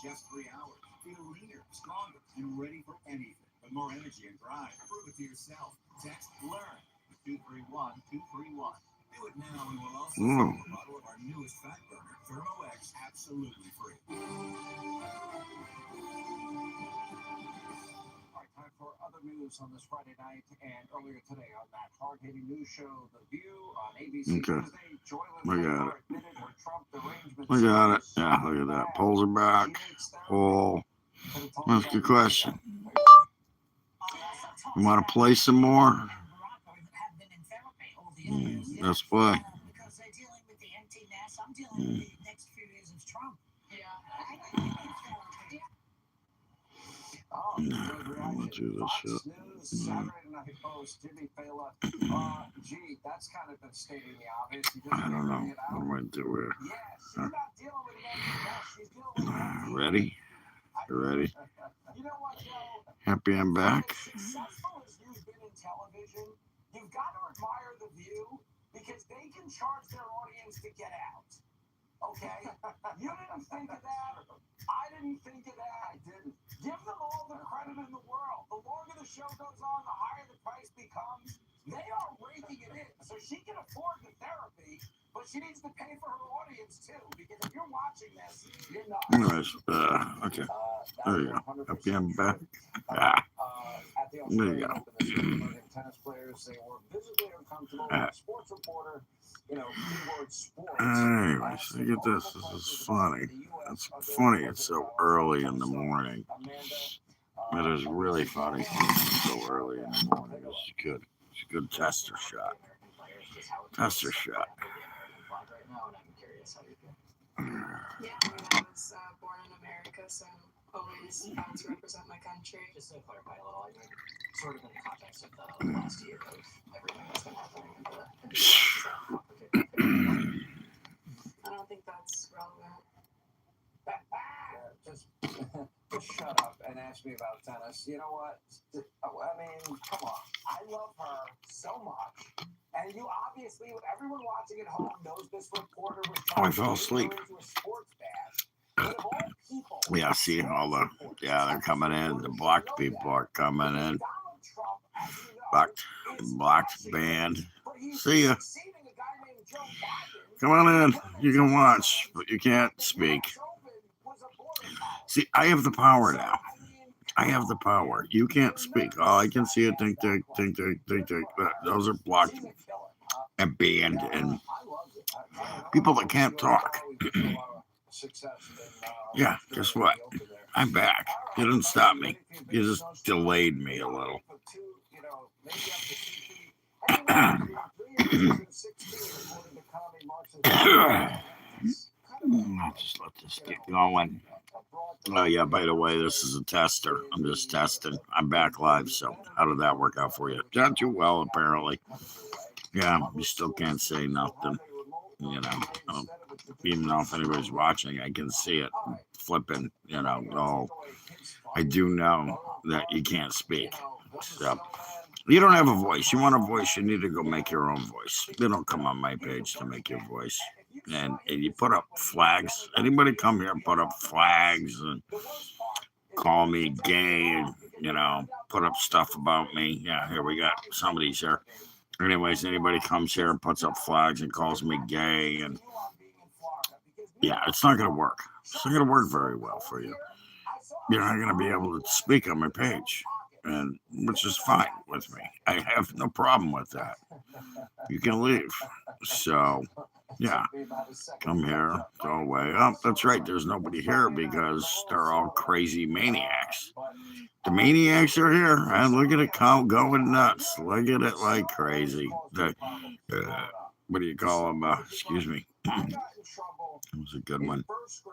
Just 3 hours. Feel leaner, stronger, and ready for anything. With more energy and drive. Prove it to yourself. Text LEARN to 231-231. Do it now and we'll also send you a bottle of our newest fat burner, Thermo X, absolutely free. All right, time for other news on this Friday night and earlier today on that hard-hitting news show, The View on ABC. Okay. Look at it. Look at it. Yeah, look at that. Polls are back. Poll. That's a good question. You want to play some more? Let's play. I'm going to do this shit. I don't know. What am I doing here? Ready? You ready? Happy I'm back. You've got to admire The View because they can charge their audience to get out. Okay? You didn't think of that. I didn't think of that. I didn't. Give them all the credit in the world. The longer the show goes on, the higher the price becomes. They are raking it in. So she can afford the therapy, but she needs to pay for her audience too. Because if you're watching this, you're not. Anyways, okay. There you go. Happy I'm back. There you go. Tennis players, they were visibly uncomfortable. Sports reporter, keyword sports. Anyways, look at this. This is funny. It's funny. It's so early in the morning. It is really funny. It's so early in the morning. It's good. It's a good tester shot. Tester shot. Yeah, I was born in America, so always proud to represent my country. Just to clarify a little, sort of in the context of the last year of everything that's been happening I don't think that's relevant. Just shut up and ask me about tennis. You know what? I mean, come on. I love her so much. And you obviously, everyone watching at home knows this reporter was I fell asleep. into a sports bash. But of all people, Yeah, see all the, they're coming in. The blocked people are coming in. Blocked band. See ya. Come on in. You can watch, but you can't speak. See, I have the power now. I have the power. You can't speak. All I can see is think. Those are blocked and banned and people that can't talk. Yeah, guess what? I'm back. You didn't stop me. You just delayed me a little. I'll just let this get going. Oh, yeah, by the way, this is a tester. I'm just testing. I'm back live, so how did that work out for you? Not too well, apparently. Yeah, you still can't say nothing. Even though if anybody's watching, I can see it flipping, all. I do know that you can't speak. So, you don't have a voice. You want a voice, you need to go make your own voice. You don't come on my page to make your voice. And you put up flags. Anybody come here and put up flags and call me gay and, put up stuff about me. Yeah, here we got somebody's here. Anyways, anybody comes here and puts up flags and calls me gay and yeah, it's not going to work. It's not going to work very well for you. You're not going to be able to speak on my page, and which is fine with me. I have no problem with that. You can leave. So, yeah, come here, go away. Oh, that's right. There's nobody here because they're all crazy maniacs. The maniacs are here, and look at it going nuts. Look at it like crazy. What do you call them? Excuse me. That was a good one.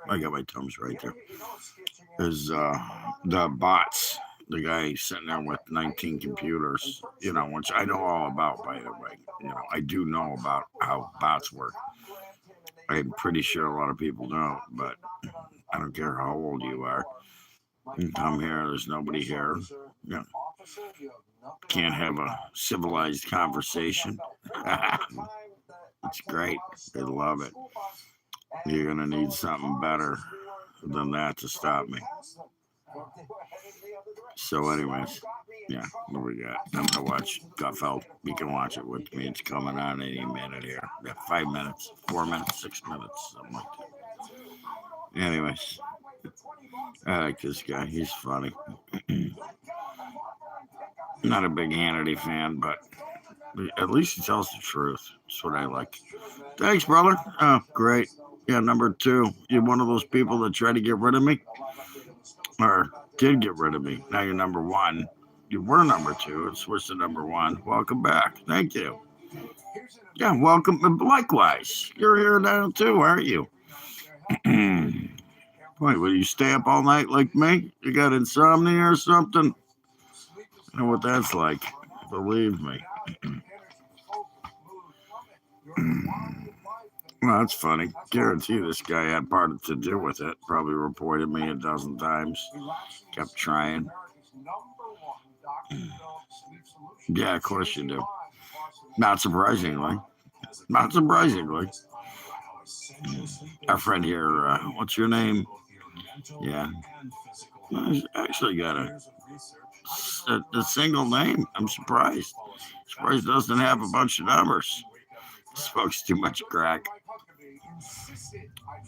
I got my thumbs right there. There's the bots. The guy sitting there with 19 computers, which I know all about, by the way. I do know about how bots work. I'm pretty sure a lot of people don't, but I don't care how old you are. You come here, there's nobody here. Can't have a civilized conversation. It's great. They love it. You're going to need something better. than that to stop me. So, anyways, yeah, what we got? I'm gonna watch Gutfeld. You can watch it with me. It's coming on any minute here. Yeah, 5 minutes, 4 minutes, 6 minutes, something like that. Anyways, I like this guy. He's funny. Not a big Hannity fan, but at least he tells the truth. That's what I like. Thanks, brother. Oh, great. Yeah, number 2. You're one of those people that try to get rid of me, or did get rid of me. Now you're number 1. You were number 2 and switched to number 1. Welcome back. Thank you. Yeah, welcome. Likewise. You're here now too, aren't you? Wait, will you stay up all night like me? You got insomnia or something? I know what that's like. Believe me. Well, that's funny. Guarantee this guy had part to do with it. Probably reported me a dozen times. Kept trying. Yeah, of course you do. Not surprisingly. Not surprisingly. Our friend here, what's your name? Yeah. He's actually got a single name. I'm surprised. Surprised doesn't have a bunch of numbers. Smokes too much crack.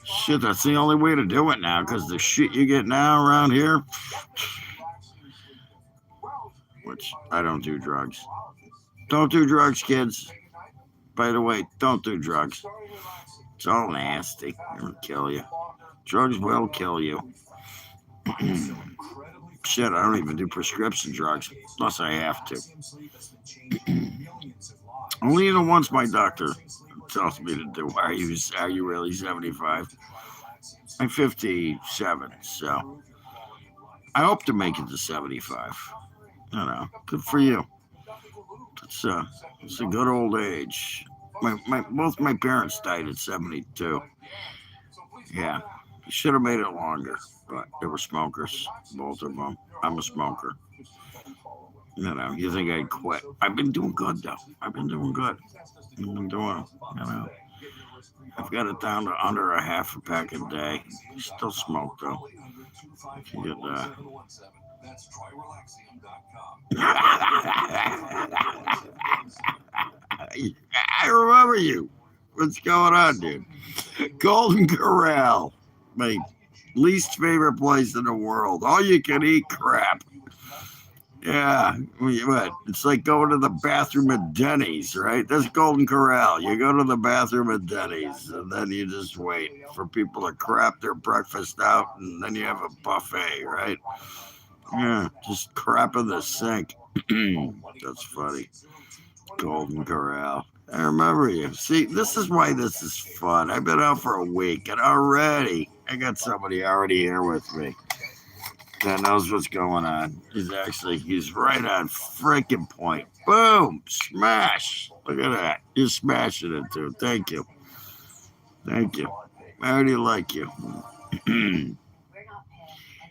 Shit, that's the only way to do it now, because the shit you get now around here, which I don't do drugs. Don't do drugs, kids. By the way, don't do drugs. It's all nasty. It'll kill you. Drugs will kill you. Shit, I don't even do prescription drugs unless I have to. Only the ones my doctor tells me to do. Are you really 75? I'm 57, so I hope to make it to 75. I don't know. Good for you. It's a good old age. Both my parents died at 72. Yeah, should have made it longer, but they were smokers, both of them. I'm a smoker. You know, you think I'd quit? I've been doing good though. I've been doing good. I've been doing, you know. I've got it down to under a half a pack a day. Still smoke though. You get that. I remember you. What's going on, dude? Golden Corral, my least favorite place in the world. All you can eat crap. Yeah, what? It's like going to the bathroom at Denny's, right? That's Golden Corral. You go to the bathroom at Denny's, and then you just wait for people to crap their breakfast out, and then you have a buffet, right? Yeah, just crap in the sink. That's funny. Golden Corral. I remember you. See, this is why this is fun. I've been out for a week, and already I got somebody already here with me that knows what's going on. He's right on freaking point. Boom! Smash! Look at that. You're smashing it, too. Thank you. Thank you. I already like you.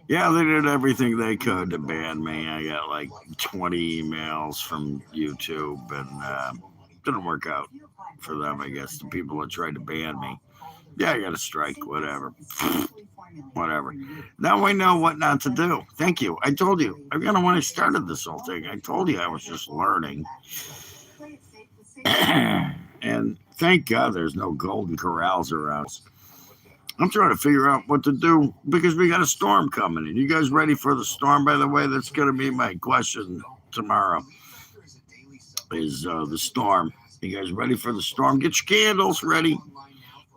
Yeah, they did everything they could to ban me. I got like 20 emails from YouTube, and didn't work out for them, I guess. The people that tried to ban me. Yeah, I got a strike, whatever. Whatever. Now I know what not to do. Thank you. I told you. When I started this whole thing, I told you I was just learning. And thank God there's no Golden Corrals around. I'm trying to figure out what to do because we got a storm coming in. You guys ready for the storm, by the way? That's going to be my question tomorrow, is the storm. You guys ready for the storm? Get your candles ready.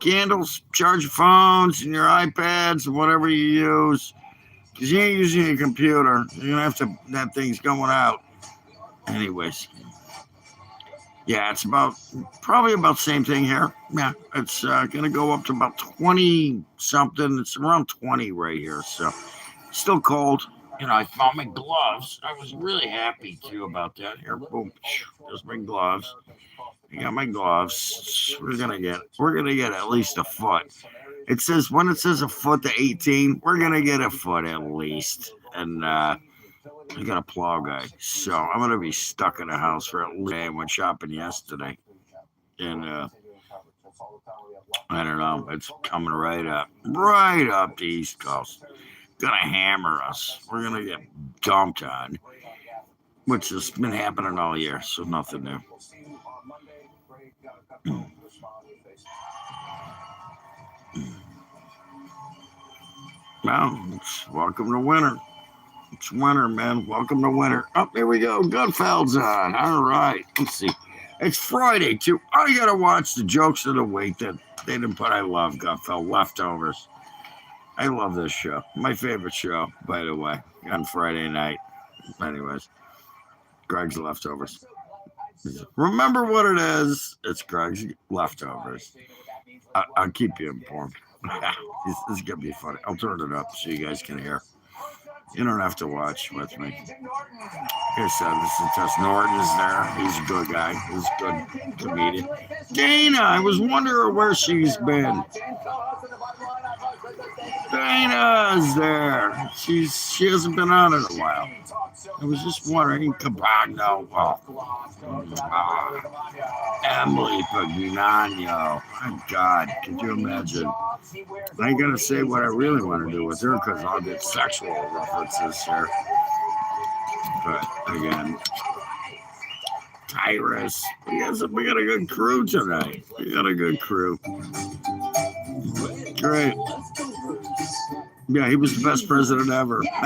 Candles, charge your phones and your iPads and whatever you use. Because you ain't using a computer. You're going to that thing's going out. Anyways. Yeah, it's probably about the same thing here. Yeah, it's going to go up to about 20 something. It's around 20 right here. So still cold. You know, I found my gloves. I was really happy too about that. Here, boom. There's my gloves. I got my gloves. We're gonna get at least a foot. When it says a foot to 18, we're gonna get a foot at least. And I got a plow guy, so I'm gonna be stuck in the house for at least. I went shopping yesterday, and I don't know. It's coming right up the East Coast. Gonna hammer us. We're gonna get dumped on, which has been happening all year, so nothing new. Well, welcome to winter. It's winter, man. Welcome to winter. Oh, here we go. Gutfeld's on. All right. Let's see. It's Friday, too. I got to watch the jokes of the week that they didn't put. I love Gutfeld. Leftovers. I love this show. My favorite show, by the way, on Friday night. Anyways, Greg's Leftovers. Remember what it is. It's Greg's Leftovers. I'll keep you informed. This is going to be funny. I'll turn it up so you guys can hear. You don't have to watch with me. Like I said, this is Tess Norton is there. He's a good guy. He's a good comedian. Dana, I was wondering where she's been. Dana's there. She hasn't been on in a while. I was just wondering, Cabagno, Emily Pagnano. My God, could you imagine? I ain't gonna say what I really want to do with her because I'll get sexual references here. But again, Tyrus, we got a good crew tonight. We got a good crew. Great. Yeah, he was the best president ever. Yeah.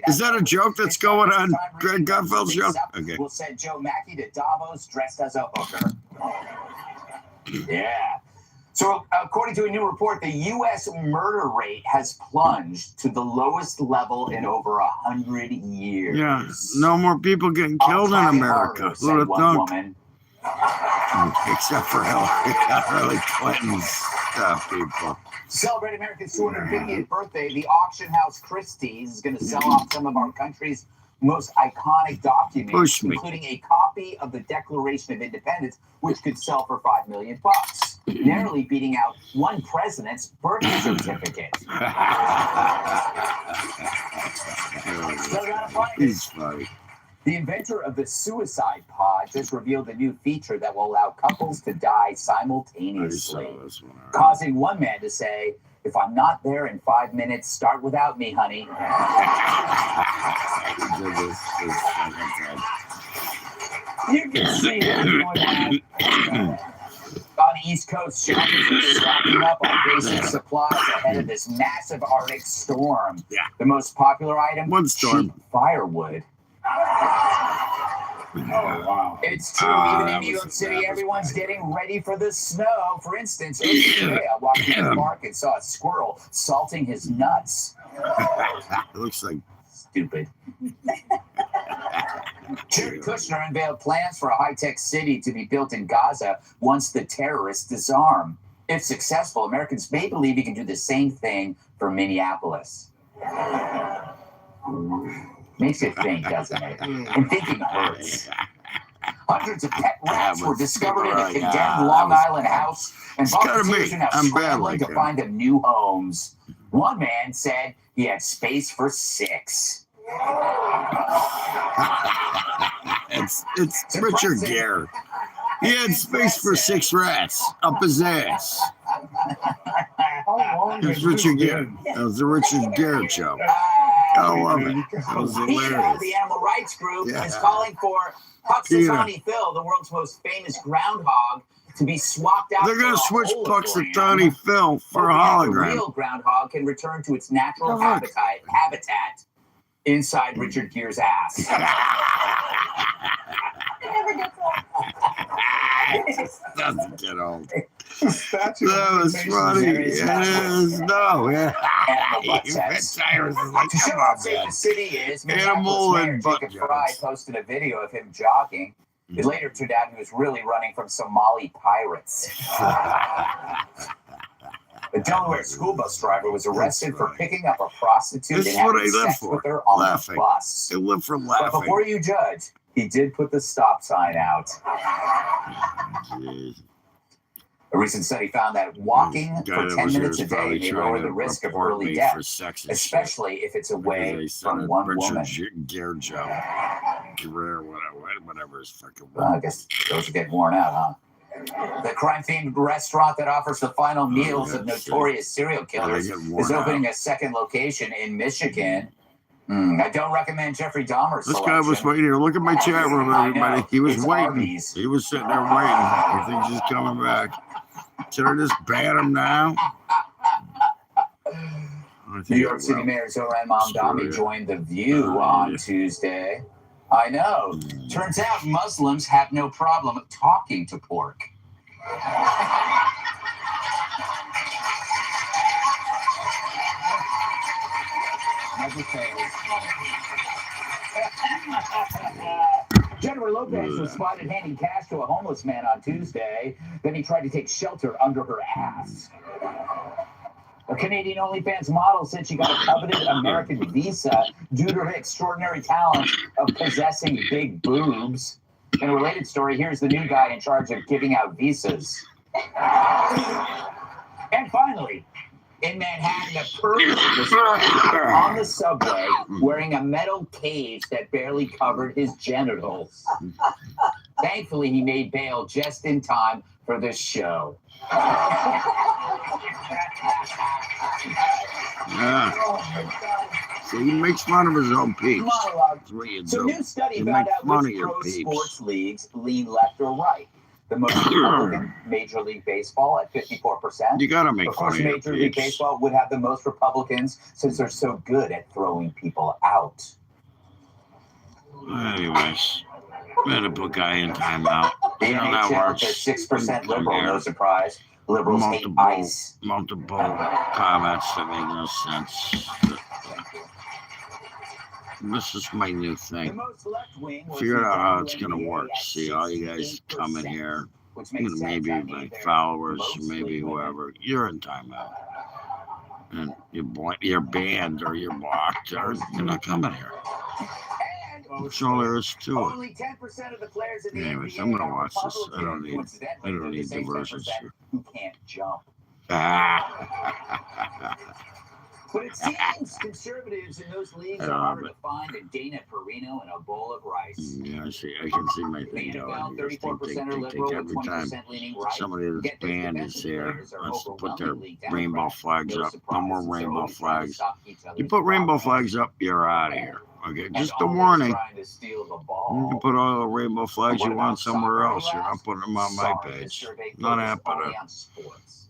Is that a joke that's going on Greg Gutfeld's show? Okay. We'll send Joe Mackey to Davos dressed as a hooker. Yeah. So, according to a new report, the U.S. murder rate has plunged to the lowest level in over 100 years. Yeah, no more people getting killed in America. Who would have thunk? Except for Hillary Clinton's people. To celebrate America's 250th birthday, the auction house Christie's is going to sell off some of our country's most iconic documents, including a copy of the Declaration of Independence, which could sell for $5 million, narrowly beating out one president's birth certificate. He's funny. The inventor of the suicide pod just revealed a new feature that will allow couples to die simultaneously, causing one man to say, "If I'm not there in 5 minutes, start without me, honey." You can see him doing that. On the East Coast, shoppers are stocking up on basic supplies ahead of this massive Arctic storm. Yeah. The most popular item, One storm. cheap firewood. Oh, wow. It's true, even in New York City, everyone's getting ready for the snow. For instance, yesterday I walked through the park and saw a squirrel salting his nuts. It looks like stupid. Jared Kushner unveiled plans for a high-tech city to be built in Gaza once the terrorists disarm. If successful, Americans may believe he can do the same thing for Minneapolis. Makes you think, doesn't it? And thinking hurts. Hundreds of pet rats were discovered in a condemned Long Island house, and volunteers are now scrambling to find them new homes. One man said he had space for 6. It's Richard Gere. He had space for 6 rats up his ass. It's Richard Gere. That was the Richard Gere joke. I love it. That was hilarious. The animal rights group is calling for Puxatawny Phil, the world's most famous groundhog, to be swapped out. They're going to switch Puxatawny Phil for a hologram. The real groundhog can return to its natural habitat inside Richard Gere's ass. It never gets old. It doesn't get old. That was funny. It is. No, yeah. Cyrus is like, come on, man. The city is. Animal and butt Jacob Fry posted a video of him jogging. It later turned out he was really running from Somali pirates. A Delaware school bus driver was arrested for picking up a prostitute and having sex with her on the bus. They live for laughing. But before you judge, he did put the stop sign out. A recent study found that walking for 10 minutes a day may lower the risk of early death, especially if it's away from one woman. Gere joke. Whatever his fucking Well, I guess those are getting worn out, huh? The crime-themed restaurant that offers the final meals of notorious serial killers is opening a second location in Michigan. I don't recommend Jeffrey Dahmer's This selection. guy was waiting here. Look at my chat room, everybody. He was It's waiting. Arby's. He was sitting there waiting. He thinks he's coming back. Should I just ban him now? New York City Mayor Zohran Mamdani joined The View on Tuesday. I know. Turns out Muslims have no problem talking to pork. Jennifer Lopez was spotted handing cash to a homeless man on Tuesday. Then he tried to take shelter under her ass. A Canadian OnlyFans model said she got a coveted American visa due to her extraordinary talent of possessing big boobs. In a related story, here's the new guy in charge of giving out visas. And finally, in Manhattan, a person was found on the subway wearing a metal cage that barely covered his genitals. Thankfully, he made bail just in time for the show. Yeah. So he makes fun of his own peeps. That's what you do. So, new study You found make out fun which of your pro peeps. sports leagues lean left or right. The most Republican, Major League Baseball at 54%. You gotta make Of fun course, of your Major League peeps. Baseball would have the most Republicans since they're so good at throwing people out. Anyways, I'm gonna put guy in timeout. The You know, that NHL works. is 6% Come liberal, here. no surprise. Liberals hate ice. Multiple comments that make no sense. This is my new The thing. most left-wing was Figure the out how it's gonna WNBA work. at See, all you guys 68%, come in here, which makes sense. maybe I mean, my they're followers, mostly maybe women. whoever, you're in timeout. And you're banned or you're blocked or you're not coming here. And That's all there is to it. only 10% of the players in the Anyways, NBA I'm gonna are watch this. I don't Republican. need Coincidentally, they're the same diversions 10% here. who can't jump. Ah. But it seems conservatives in those leagues I are don't harder know, to find than Dana Perino and a bowl of rice. Yeah, I can see my The thing NFL, going. You guys 34% are think liberal every with time 20% leaning right. somebody that's Get this, banned is defensive here, players are wants to put their overwhelmingly rainbow Democrat. flags No up. surprise, No more since they're rainbow always trying to flags. stop each other's You put rainbow progress. flags up, you're out of here. Okay, And just a always warning. trying to steal the You ball. can put all the rainbow flags What you want about somewhere soccer, else. you You're not ask? putting them on my Sorry, this page. survey Not focused happening. only on sports.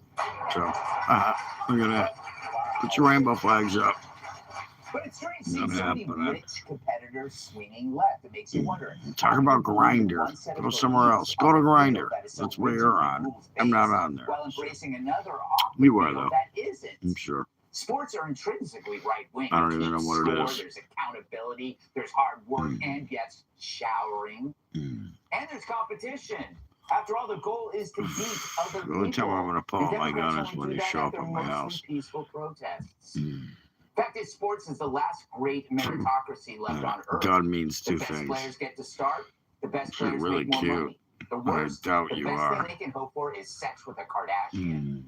So, look at that. Put your rainbow flags up. But it's strange Not seeing so many happening. rich competitors swinging left. It makes you wonder. Talk about Grinder. Go somewhere else. Go to Grinder. That's where you're on. I'm not on there. While embracing another You are, though. that isn't. I'm sure. Sports are intrinsically right wing. I don't even know what it is. There's accountability. There's hard work, and yes, showering, Mm. and there's competition. After all, the goal is to beat other The only time I'm people. going to pull out my gun is Democrats when only you do that show up after at my mostly house. Peaceful protests. Mm. Fact is, sports is the last great meritocracy left on earth. Gun means The two best things. players get to start. The best You're players really make more cute. money. The But I worst, doubt the you best are. thing they can hope for is sex with a Kardashian. Mm.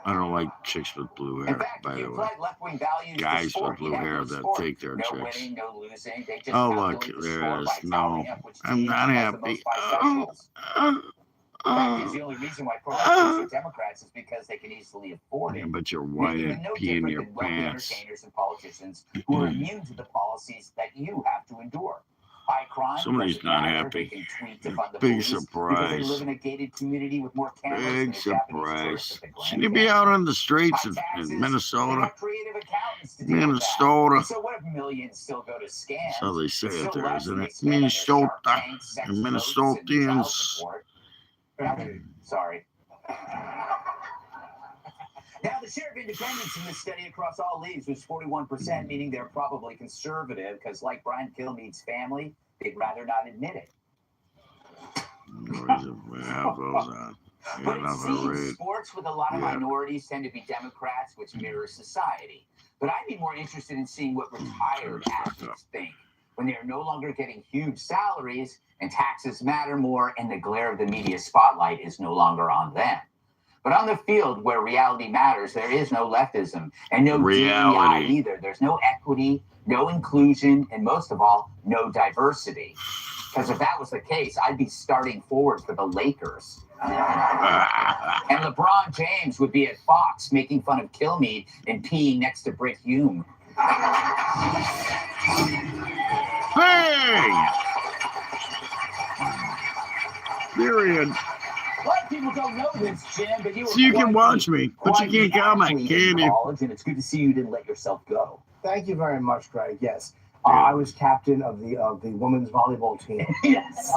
I don't like chicks with blue In hair, fact, by if the you way. apply left-wing values to Guys sport, with blue you'd have hair no that sport. take their No chicks. winning, no losing. They just Oh, look, calculate the there score it by is. No, tallying up which I'm team not has the happy. most bisexuals. Fact is, the only reason why pro-athletes are Democrats is because they can easily afford Yeah, it. but you're white Making them and no pee in different your than wealthy pants. entertainers and politicians who are immune to the policies that you have to endure. High crime. Somebody's doesn't not matter. happy. They can tweet to fund the Big police because they surprise. live in a gated community with more cameras than Big a Japanese tourist surprise. at the Grand Shouldn't you be Canyon. out on the streets High in taxes, they Minnesota? have creative accountants to deal with that. Minnesota. And so what if millions still go to scams? That's how they say It's it still there, less isn't than they it? spend on their Minnesota. Shark Tank, sex And votes, and child Minnesotans. support. Sorry. Now, the share of independents in this study across all leagues was 41%, meaning they're probably conservative because, like Brian Kilmeade's family, they'd rather not admit it. We have those on. But Yeah, it another seems read. sports with a lot of Yeah. minorities tend to be Democrats, which mirrors society. But I'd be more interested in seeing what retired athletes think when they're no longer getting huge salaries and taxes matter more and the glare of the media spotlight is no longer on them. But on the field where reality matters, there is no leftism and no Reality. DEI either. There's no equity, no inclusion, and most of all, no diversity. Because if that was the case, I'd be starting forward for the Lakers. And LeBron James would be at Fox making fun of Kilmeade and peeing next to Britt Hume. Hey! Period. A lot of people don't know this, Jim, but you were So you can quite watch the- me, but you quite can't the comment, athlete can in you? college, and it's good to see you didn't let yourself go. Thank you very much, Greg. Yes. I was captain of the women's volleyball team. Yes.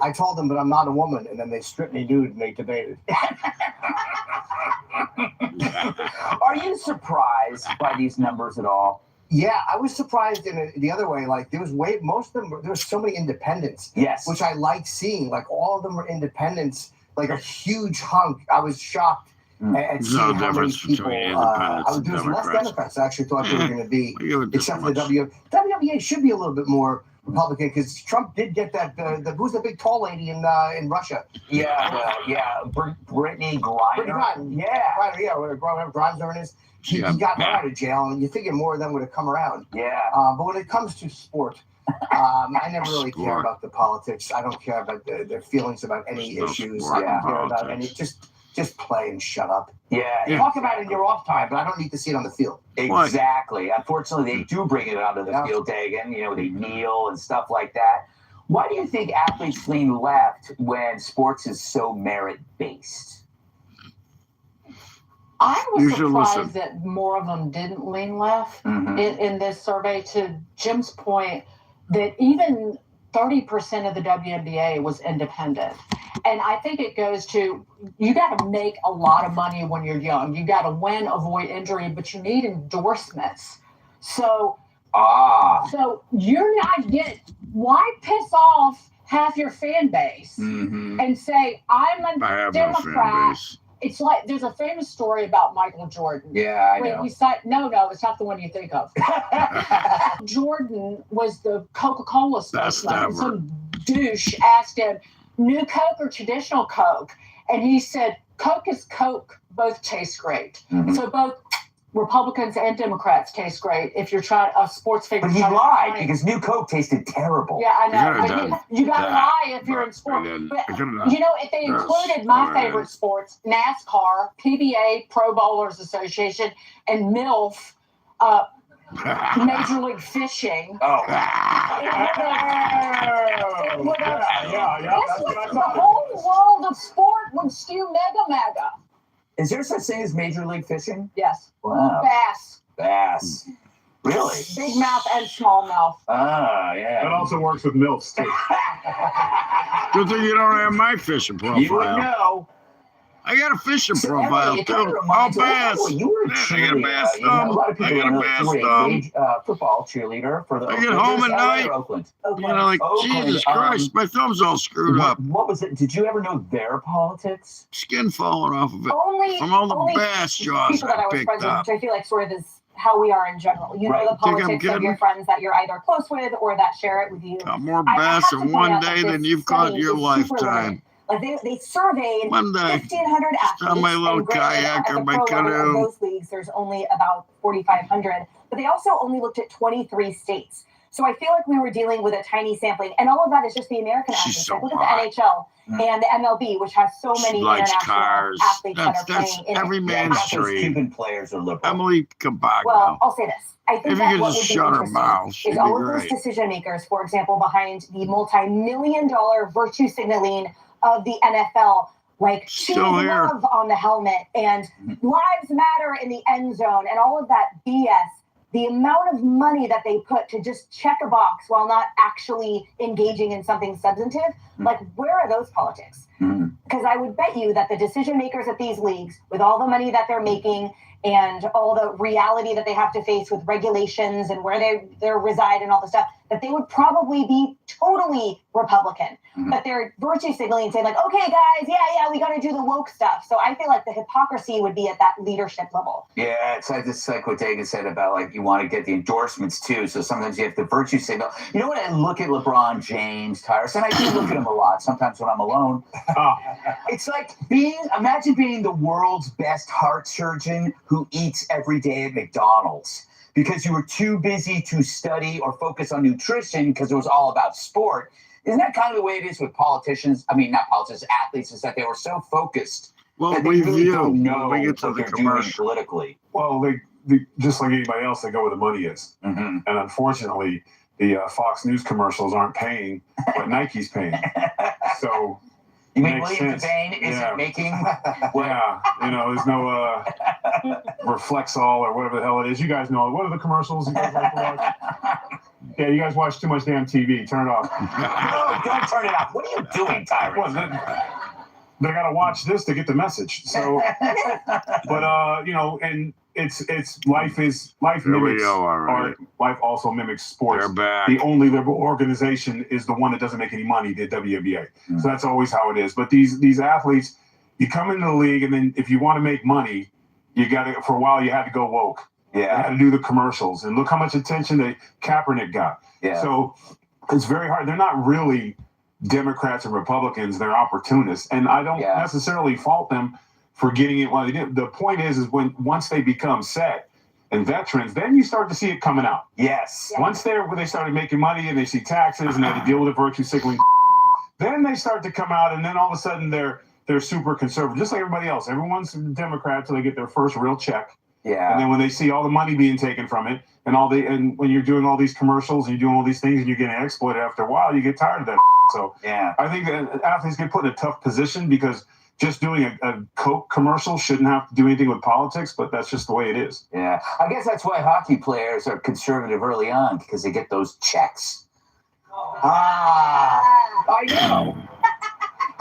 I told them, but I'm not a woman, and then they stripped me nude and they debated. Are you surprised by these numbers at all? Yeah, I was surprised in the other way. Like there was most of them. There were so many independents, Yes. which I liked seeing. Like all of them were independents, like a huge hunk. I was shocked at There's seeing no how many difference people. between independents and There was less Democrats. Democrats. I actually thought there were going to be, We give it this except for the much. WNBA should be a little bit more Republican because Trump did get that. Who's the big tall lady in Russia? Brittany Brittany Griner. Griner. Yeah. Right, yeah, whatever Grimes her is. He Yeah. got her out of jail, and you figure more of them would have come around. Yeah. But when it comes to sport, I never really care Sport. about the politics. I don't care about their feelings about any There's no issues. sport I don't in care about any. politics. Just play and shut up. Yeah. Yeah. Talk about it in your off time, but I don't need to see it on the field. Exactly. Unfortunately, they do bring it onto the Yeah. field, Dagan. You know, they kneel and stuff like that. Why do you think athletes lean left when sports is so merit-based? I was You should surprised listen. that more of them didn't lean left Mhm. in this survey. To Jim's point, that even 30% of the WNBA was independent. And I think it goes to, you got to make a lot of money when you're young. You got to win, avoid injury, but you need endorsements. So you're not getting, why piss off half your fan base Mhm. and say, I'm I a have no fan Democrat? base. It's like, there's a famous story about Michael Jordan. Yeah, I When know. he said, no, it's not the one you think of. Jordan was the Coca-Cola Best spokesman. ever. And some douche asked him, new Coke or traditional Coke? And he said, Coke is Coke. Both taste great. Mhm. So both Republicans and Democrats taste great if you're trying, a sports figure. But he trying to lied find- because New Coke tasted terrible. Yeah, I Yeah, know. it But does. you got to Yeah. lie if you're in I sports. didn't. But, I could've- you know, if they Yes, included my alright. favorite sports, NASCAR, PBA, Pro Bowlers Association, and MILF, Major League Fishing. Oh. It would have- Yeah, This was the whole world of sport would skew mega. Is there such thing as Major League Fishing? Yes. Wow. Bass. Really? Big mouth and small mouth. Ah, yeah. That also works with MILFs too. Good thing you don't have my fishing You would profile. know. I got a fishing So, profile Emily, it kinda too. reminds Oh, me- bass. oh, you were a Yeah, I got a cheerleader. bass You know, a lot of thumb. I people got a don't know bass you were a thumb. engaged, football cheerleader for the I get Oakland home at LA night. or Oakland. You know, like, Oakland, Jesus Christ, my thumb's all screwed up. What was it? Did you ever know their politics? Skin falling off of it. Only From all the only bass jaws people that I I was picked friends with, up. which I feel like sort of is how we are in general. You Right. know the Think I'm politics of your kidding? friends that you're either close with or that share it with you. Got more I bass have to in point one out that day than this you've caught in study your is super lifetime. limited. Like they surveyed One day. 1,500 athletes. on my little and granted, kayak at or the my pro level canoe. Of those leagues, there's only about 4,500, but they also only looked at 23 states. So I feel like we were dealing with a tiny sampling, and all of that is just the American She's athletes. so Like look hot. at the NHL and the MLB, which has so She many likes international cars. athletes That's that are playing in every it. man's Half those dream. Cuban players are liberal. Emily Cabago. Well, I'll say this. I think If you that could what just would be shut her interesting mouth, she'd is be all of those great. decision makers, for example, behind the multi-million-dollar virtue signaling of the NFL, like choose Still here. love on the helmet and lives matter in the end zone and all of that BS. The amount of money that they put to just check a box while not actually engaging in something substantive, like where are those politics? Mhm. Because I would bet you that the decision makers at these leagues, with all the money that they're making and all the reality that they have to face with regulations and where they reside and all the stuff, that they would probably be totally Republican. But they're virtue signaling and saying like, okay, guys, yeah, we got to do the woke stuff. So I feel like the hypocrisy would be at that leadership level. Yeah, it's like what Dagan said about like you want to get the endorsements too. So sometimes you have to virtue signal. You know what? I look at LeBron James, Tyrus, and I do look at him a lot sometimes when I'm alone. It's like imagine being the world's best heart surgeon who eats every day at McDonald's because you were too busy to study or focus on nutrition because it was all about sport. Isn't that kind of the way it is with politicians? I mean, not politicians, athletes, is that they were so focused that they really don't know what they're doing politically. Well, they just like anybody else, they go where the money is. And unfortunately, the Fox News commercials aren't paying what Nike's paying. So you mean William Devane isn't making what? Yeah, there's no Reflexol or whatever the hell it is. You guys know. What are the commercials you guys like to watch? Yeah, you guys watch too much damn TV. Turn it off. No, don't turn it off. What are you doing, Tyrus? They got to watch this to get the message. So, but and it's life mimics art. Life also mimics sports. They're back. The only liberal organization is the one that doesn't make any money, the WNBA. So that's always how it is. But these athletes, you come into the league, and then if you want to make money, you got to. For a while, you had to go woke. Yeah, they had to do the commercials, and look how much attention that Kaepernick got. Yeah. So it's very hard. They're not really Democrats and Republicans. They're opportunists, and I don't necessarily fault them for getting it while they did. The point is once they become set and veterans, then you start to see it coming out. Yes. Once they started making money and they see taxes and they had to deal with the virtue signaling, then they start to come out, and then all of a sudden they're super conservative, just like everybody else. Everyone's Democrat till they get their first real check. Yeah. And then when they see all the money being taken from it, and when you're doing all these commercials and you're doing all these things and you're getting exploited after a while, you get tired of that. So I think that athletes get put in a tough position because just doing a Coke commercial shouldn't have to do anything with politics, but that's just the way it is. Yeah. I guess that's why hockey players are conservative early on, because they get those checks. I know.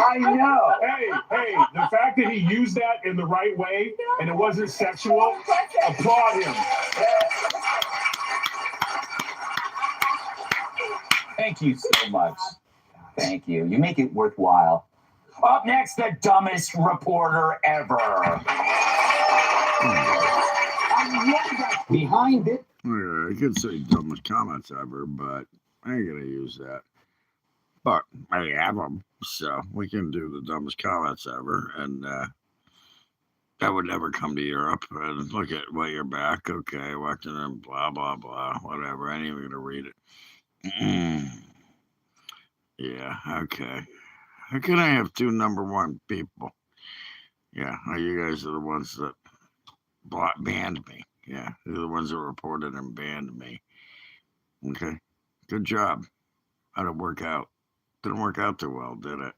I know. Hey, the fact that he used that in the right way and it wasn't sexual, applaud him. Thank you so much. Thank you. You make it worthwhile. Up next, the dumbest reporter ever. Behind it. I could say dumbest comments ever, but I ain't gonna use that. But I have them, so we can do the dumbest comments ever, and I would never come to Europe and look at why you're back. Okay, watching them, blah blah blah, whatever. I ain't even gonna read it. Yeah, okay. How can I have two number one people? Yeah, you guys are the ones that banned me. Yeah, they're the ones that reported and banned me. Okay, good job. How'd it work out? Didn't work out too well, did it?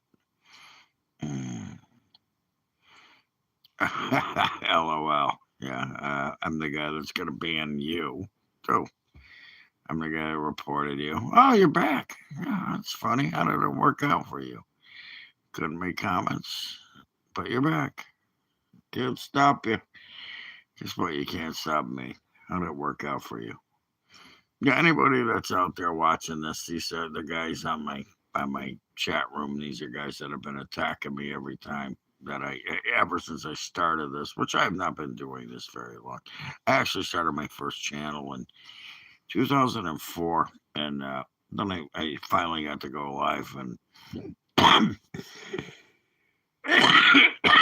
LOL. Yeah, I'm the guy that's going to ban you, too. I'm the guy that reported you. Oh, you're back. Yeah, that's funny. How did it work out for you? Couldn't make comments, but you're back. Can't stop you. Guess what? You can't stop me. How did it work out for you? Yeah, anybody that's out there watching this, these are the guys on my chat room. These are guys that have been attacking me every time that ever since I started this, which I have not been doing this very long. I actually started my first channel in 2004, and then I finally got to go live. And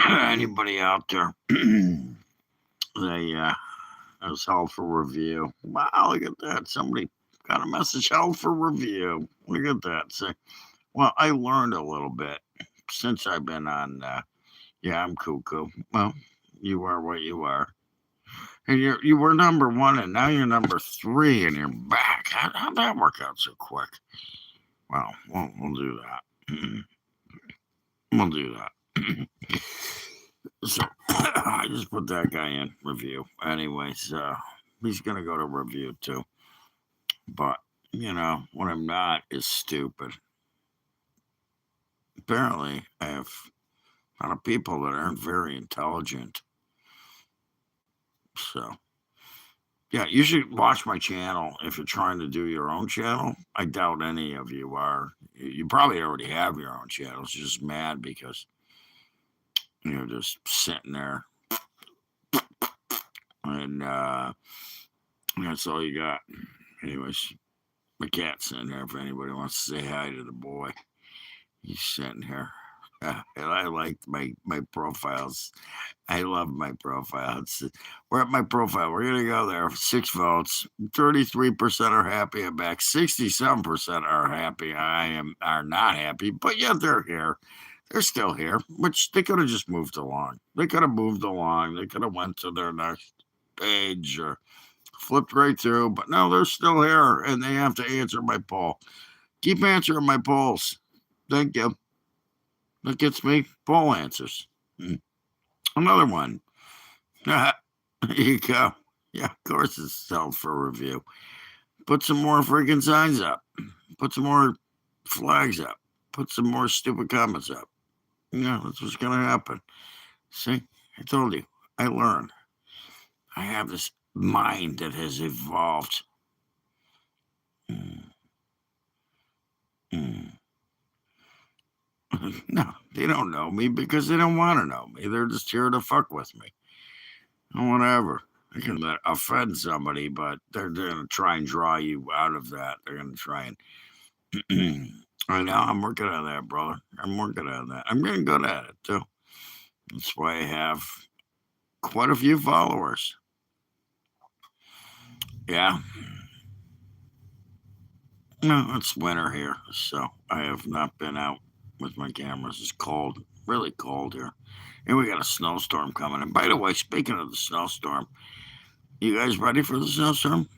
anybody out there, it was held for review. Wow, look at that. Somebody got a message held for review. Look at that. So, well, I learned a little bit since I've been on. I'm cuckoo. Well, you are what you are. And you were number one, and now you're number 3, and you're back. How'd that work out so quick? Well, we'll do that. We'll do that. So I just put that guy in review. Anyways, he's gonna go to review too. But what I'm not is stupid. Apparently, I have a lot of people that aren't very intelligent. So Yeah, you should watch my channel if you're trying to do your own channel. I doubt any of you are. You probably already have your own channels. You're just mad because you're just sitting there. And that's all you got. Anyways, my cat's in there if anybody wants to say hi to the boy. He's sitting here. And I like my profiles. I love my profile. We're at my profile. We're going to go there. 6 votes. 33% are happy I'm back. 67% are happy are not happy. But yet they're here. They're still here, which they could have just moved along. They could have moved along. They could have went to their next page or flipped right through. But no, they're still here, and they have to answer my poll. Keep answering my polls. Thank you. That gets me poll answers. Another one. Here you go. Yeah, of course it's sold for review. Put some more freaking signs up. Put some more flags up. Put some more stupid comments up. Yeah, that's what's going to happen. See, I told you. I learned. I have this mind that has evolved. No, they don't know me because they don't want to know me. They're just here to fuck with me. Whatever. I can offend somebody, but they're going to try and draw you out of that. They're going to try and... I know, I'm working on that, brother. I'm working on that. I'm getting good at it, too. That's why I have quite a few followers. Yeah. No, it's winter here, so I have not been out with my cameras. It's cold, really cold here. And we got a snowstorm coming. And by the way, speaking of the snowstorm, you guys ready for the snowstorm?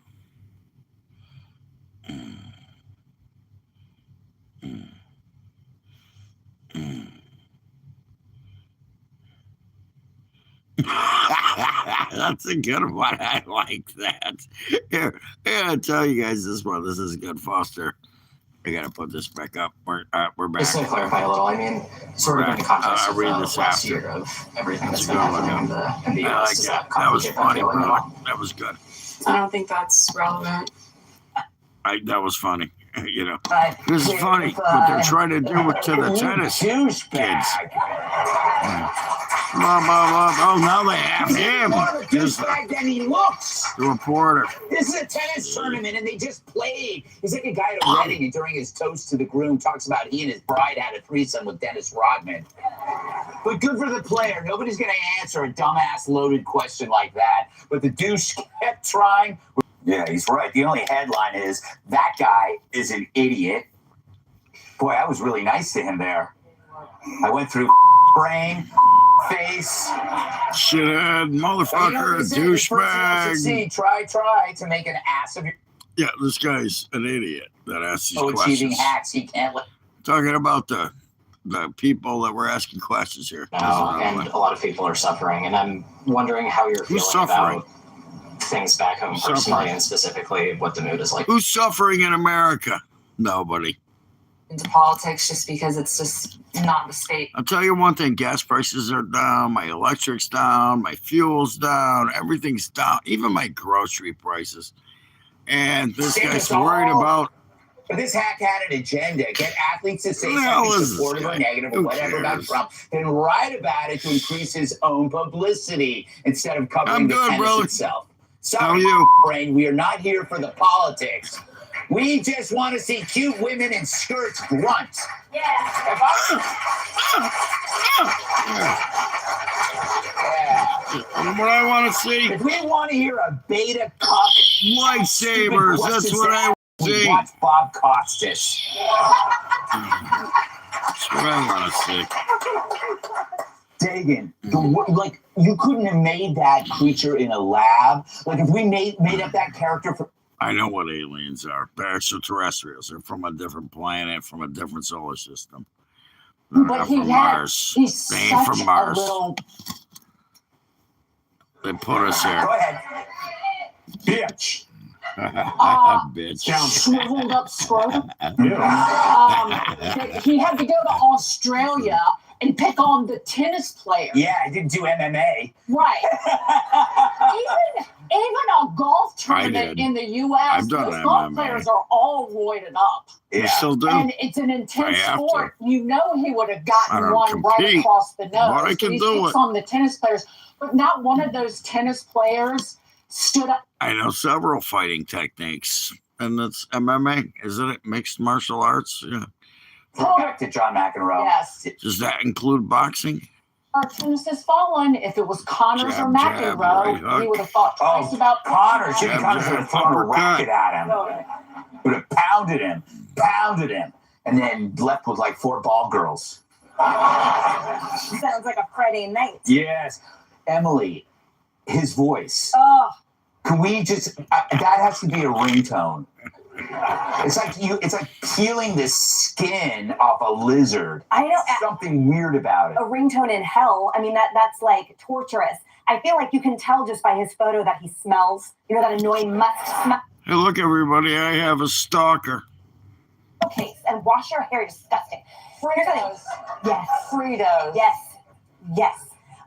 That's a good one. I like that. Here, I gotta tell you guys this one. This is good, Foster. I gotta put this back up. We're back. Just to clarify a little, I mean, sort of in the context I'll of read this last after. year of everything that's That's a been good happening one. in the I US. like that was funny, bro. That was good. I don't think that's relevant. That was funny. You know, this is funny, but they're trying to do it to the tennis kids. Blah, blah, blah. Oh, now they have him. Just like that he looks. The reporter. This is a tennis tournament, and they just played. He's like a guy at a wedding, and during his toast to the groom, talks about he and his bride had a threesome with Dennis Rodman. But good for the player. Nobody's going to answer a dumbass loaded question like that. But the douche kept trying. Yeah, he's right. The only headline is, that guy is an idiot. Boy, I was really nice to him there. I went through brain, face. Shithead, motherfucker, douchebag. Try to make an ass of your... Yeah, this guy's an idiot that asks these questions. Achieving hacks he can't let... Talking about the people that were asking questions here. Now, and a lot of people are suffering, and I'm wondering how you're feeling about things back home personally, and specifically what the mood is like. Who's suffering in America? Nobody. Into politics just because it's just not the state. I'll tell you one thing, gas prices are down, my electric's down, my fuel's down, everything's down, even my grocery prices. And this guy's worried about... But this hack had an agenda. Get athletes to say something supportive or negative or whatever about Trump, then write about it to increase his own publicity instead of covering the tennis itself. Sorry, brain, we are not here for the politics. We just want to see cute women in skirts grunt. Yeah. What I want to see. If we want to hear a beta cuck lightsabers, that's what I want to see. Watch Bob Costas. That's what I want to see. Dagan, like, you couldn't have made that creature in a lab. Like, if we made up that character for... I know what aliens are. They're extraterrestrials. They're from a different planet, from a different solar system. They're But not he from Mars. he's They ain't such from Mars. a little... They put us here. Go ahead. Bitch. Bitch. Shriveled up scrotum. He had to go to Australia and pick on the tennis player. Yeah, I didn't do MMA. Right. even a golf tournament did. in the U.S., I've done those golf MMA. players are all roided up. You still do? And it's an I intense have to. sport. You know he would have I gotten don't one right compete, across the nose. but I can He do picks it. on the tennis players, but not one of those tennis players stood up. I know several fighting techniques, and it's MMA, isn't it? Mixed martial arts. Yeah. Back to John McEnroe. Yes. Does that include boxing? Our tennis has fallen. If it was Connors or Jab, jab, right McEnroe, hook. he would have thought twice about Connors, Jimmy Jab, Connors jab, would have thrown a uppercut. racket at him. Would have pounded him, and then left with like 4 ball girls. Sounds like a Friday night. Yes. Emily, his voice. Oh, Can we just, that has to be a ringtone. It's like peeling the skin off a lizard. I know. Something weird about it. A ringtone in hell. I mean, that's like torturous. I feel like you can tell just by his photo that he smells. You know, that annoying musk smell. Hey, look, everybody, I have a stalker. Okay, and wash your hair. Disgusting. Fritos. Yes. Fritos. Yes.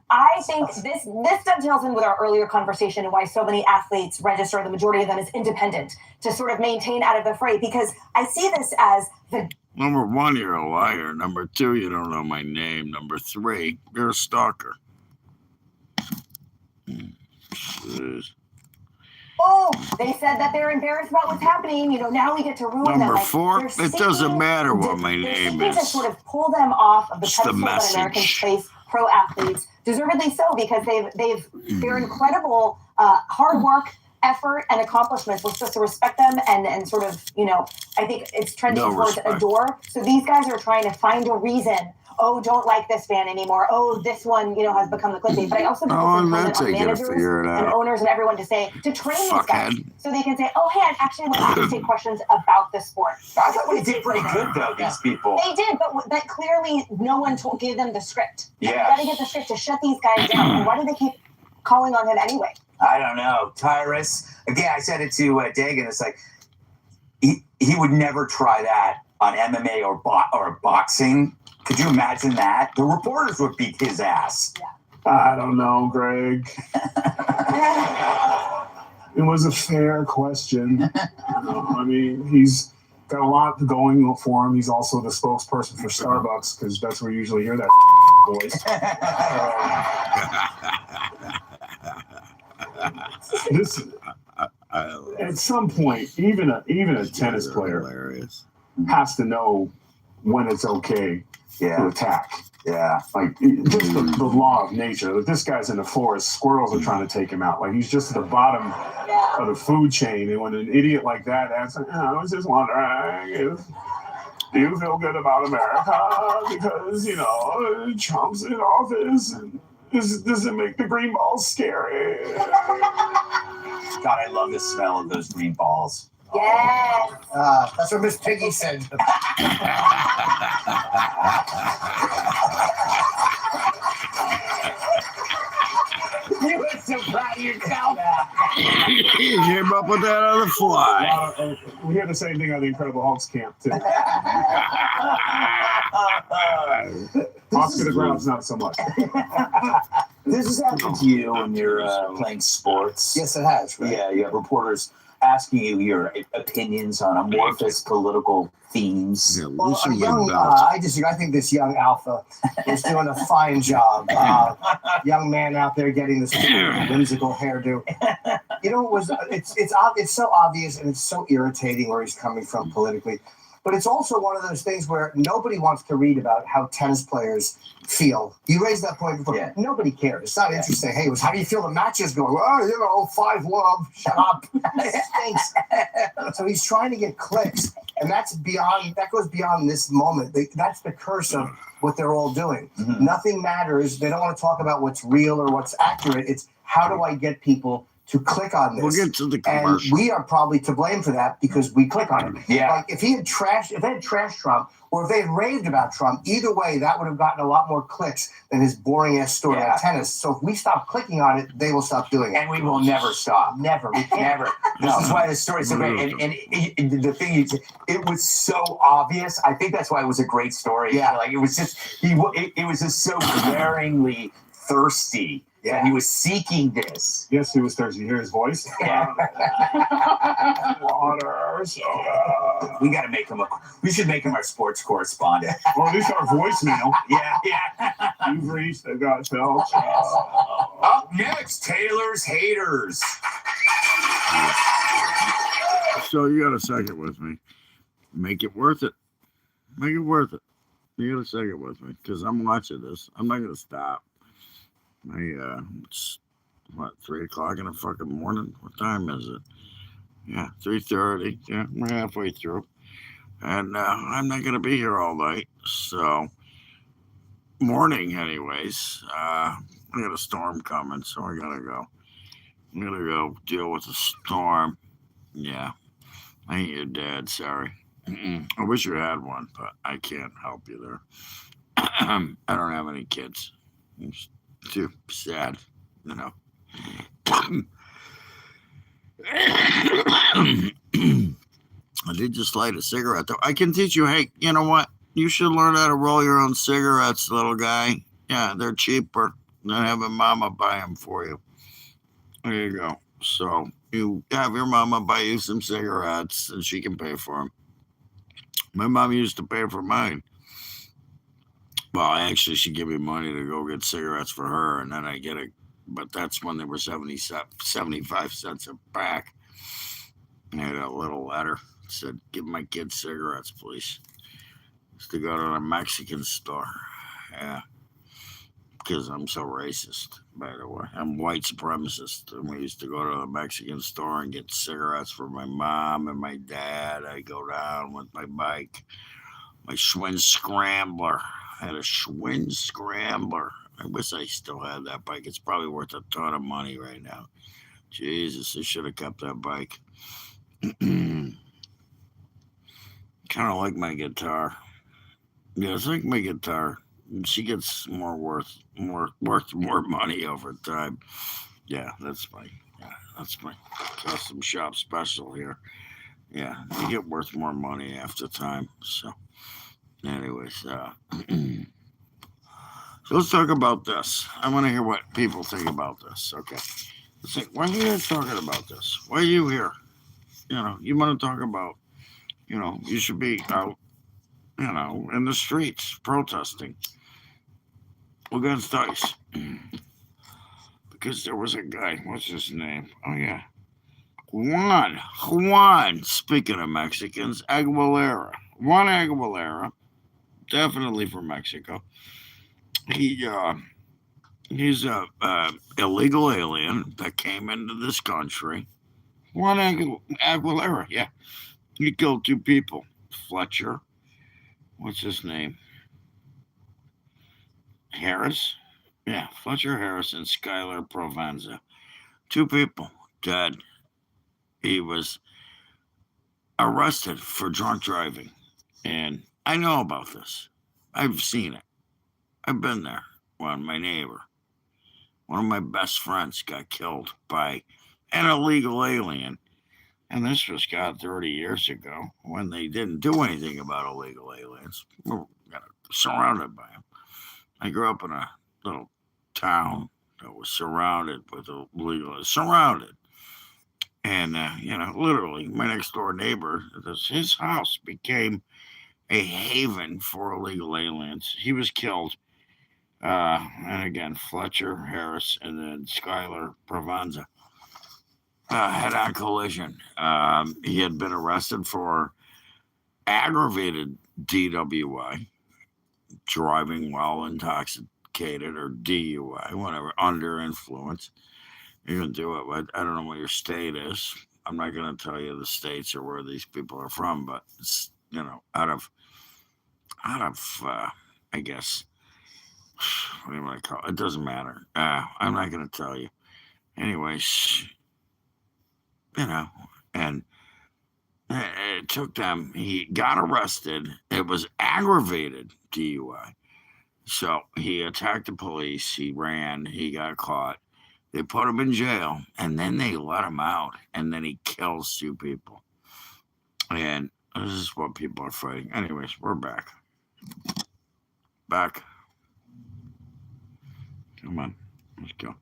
I think this dovetails in with our earlier conversation and why so many athletes register, the majority of them, as independent to sort of maintain out of the fray, because I see this as the... Number 1, you're a liar. Number 2, you don't know my name. Number 3, you're a stalker. Oh, they said that they're embarrassed about what's happening. You know, now we get to ruin them. Number Like, 4, they're it doesn't seeking matter what my they're name seeking to is. sort of pull them off of the It's the pedestal that Americans message. place pro athletes, deservedly so, because their incredible hard work, effort, and accomplishments. We're supposed to respect them and sort of, you know, I think it's trending No towards respect. adore. So these guys are trying to find a reason. Oh, don't like this fan anymore. Oh, this one, you know, has become the clickbait. But I also think Oh, it's and incumbent that's how on you gotta managers figure it and out. owners and everyone to say, to train these guys. Fuckhead. So they can say, oh, hey, I'd actually like to take questions about the sport. I thought they did pretty good, though, these people. They did, but clearly no one gave them the script. Yeah. You got to get the script to shut these guys down. And why do they keep calling on him anyway? I don't know. Tyrus. Again, I said it to Dagan. It's like, he would never try that on MMA or boxing. Could you imagine that? The reporters would beat his ass. I don't know, Greg. It was a fair question. I mean, he's got a lot going for him. He's also the spokesperson for Starbucks, because that's where you usually hear that voice. This, at some point, even a tennis player Hilarious. has to know when it's okay to attack. Yeah. Like, just the law of nature. Like, this guy's in the forest, squirrels are trying to take him out. Like, he's just at the bottom of the food chain. And when an idiot like that asks, I was just wondering do you feel good about America? Because, you know, Trump's in office. And does it make the green balls scary? God, I love the smell of those green balls. Yes. That's what Miss Piggy said. You were so proud of yourself. He came up with that on the fly. We hear the same thing on the Incredible Hulk's camp, too. Oscar the Grouch, not so much. This has happened to you when you're playing sports. Yes, it has. Right? Yeah, you have reporters asking you your opinions on amorphous political themes. Yeah, Well, loosen a your young, belt. I think this young alpha is doing a fine job. Young man out there getting this whimsical hairdo. You know, it's so obvious and it's so irritating where he's coming from politically. But it's also one of those things where nobody wants to read about how tennis players feel. You raised that point before. Yeah. Nobody cares. It's not interesting. Hey, how do you feel the matches going? Oh, you know, 5-love. Shut up. It stinks. So he's trying to get clicks. And that goes beyond this moment. That's the curse of what they're all doing. Mm-hmm. Nothing matters. They don't want to talk about what's real or what's accurate. It's how do I get people to click on this? We'll get to the And commercial. we are probably to blame for that because we click on it. Yeah. Like if they had trashed Trump or if they had raved about Trump, either way, that would have gotten a lot more clicks than his boring ass story on tennis. So if we stop clicking on it, they will stop doing it. And we will never stop. Never. We can't. Never. This is why this story is so great. And the thing is, it was so obvious. I think that's why it was a great story. Yeah. Like it was just it was just so glaringly thirsty So he was seeking this. Yes, he was thirsty. You hear his voice? Water, soda. We got to make him we should make him our sports correspondent. Or at least our voicemail. Yeah. You've reached the gut felt. Up next, Taylor's haters. So you got a second with me. Make it worth it. Make it worth it. You got a second with me because I'm watching this. I'm not gonna stop. It's what 3 o'clock in the fucking morning. What time is it? Yeah, 3:30. Yeah, we're halfway through, and I'm not gonna be here all night. So morning, anyways. I got a storm coming, so I gotta go. I'm gonna go deal with the storm. Yeah, I ain't your dad. Sorry. I wish you had one, but I can't help you there. I don't have any kids. It's too sad, you know. I did just light a cigarette, though. I can teach you, hey, you know what? You should learn how to roll your own cigarettes, little guy. Yeah, they're cheaper than having mama buy them for you. There you go. So you have your mama buy you some cigarettes, and she can pay for them. My mom used to pay for mine. Well, actually, she'd give me money to go get cigarettes for her, and then I get it. But that's when they were 75 cents a pack. I had a little letter that said, give my kids cigarettes, please. Used to go to the Mexican store. Yeah. Because I'm so racist, by the way. I'm white supremacist. And we used to go to the Mexican store and get cigarettes for my mom and my dad. I go down with my bike, my Schwinn Scrambler. I had a Schwinn Scrambler. I wish I still had that bike. It's probably worth a ton of money right now. Jesus, I should have kept that bike. Kind of like my guitar. Yeah, it's like my guitar. She gets worth more money over time. Yeah, that's my custom shop special here. Yeah, you get worth more money after time. So, anyways, so let's talk about this. I want to hear what people think about this. Okay, let's think. Why are you talking about this? Why are you here? You know, you want to talk about. You know, you should be out. You know, in the streets protesting against ICE. Because there was a guy, what's his name? Oh, yeah. Juan, speaking of Mexicans, Juan Aguilera, definitely from Mexico. He's a illegal alien that came into this country. Juan Aguilera, yeah. He killed 2 people. Fletcher, what's his name? Harris? Yeah, Fletcher Harris and Skylar Provanza. 2 people dead. He was arrested for drunk driving. And I know about this. I've seen it. I've been there. One of my best friends got killed by an illegal alien. And this was, 30 years ago when they didn't do anything about illegal aliens. We were surrounded by them. I grew up in a little town that was surrounded with illegal, and literally my next door neighbor, his house became a haven for illegal aliens. He was killed, and again Fletcher Harris and then Skylar Provanza, head-on collision. He had been arrested for aggravated DWI. Driving while intoxicated, or DUI, whatever, under influence. You can do it, but I don't know what your state is. I'm not going to tell you the states or where these people are from, but it's, out of I guess, what do you want to call it? It doesn't matter. I'm not going to tell you. Anyways, and it took them, he got arrested. It was aggravated DUI. So he attacked the police. He ran. He got caught. They put him in jail, and then they let him out, and then he kills 2 people. And this is what people are fighting. Anyways, we're back. Come on. Let's go.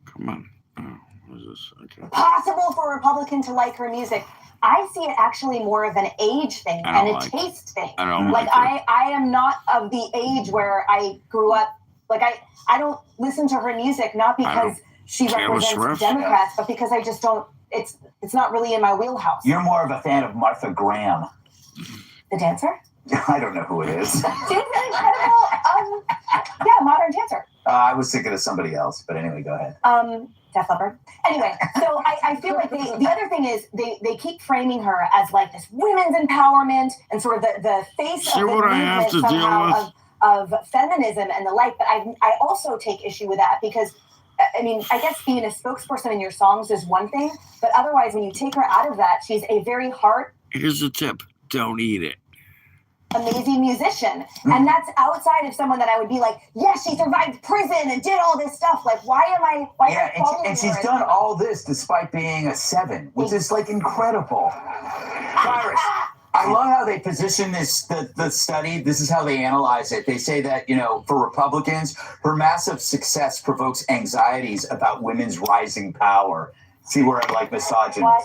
Come on. Oh, what is this? Okay. Possible for a Republican to like her music. I see it actually more of an age thing and a taste thing. I don't like I am not of the age where I grew up. Like I don't listen to her music not because she represents Democrats, but because I just don't. It's not really in my wheelhouse. You're more of a fan of Martha Graham. The dancer? I don't know who it is. She's an incredible, modern dancer. I was thinking of somebody else, but anyway, go ahead. Def Leppard. Anyway, so I feel like the other thing is they keep framing her as like this women's empowerment and sort of the face of the movement somehow of feminism and the like. But I also take issue with that because, I mean, I guess being a spokesperson in your songs is one thing, but otherwise when you take her out of that, she's a very Here's a tip. Don't eat it. Amazing musician. And that's outside of someone that I would be like, yes, she survived prison and did all this stuff. Like, why am I following and she's done all this despite being a 7, which is like incredible. Cyrus, I love how they position this, the study. This is how they analyze it. They say that, for Republicans, her massive success provokes anxieties about women's rising power. See where I'm like misogynist. What?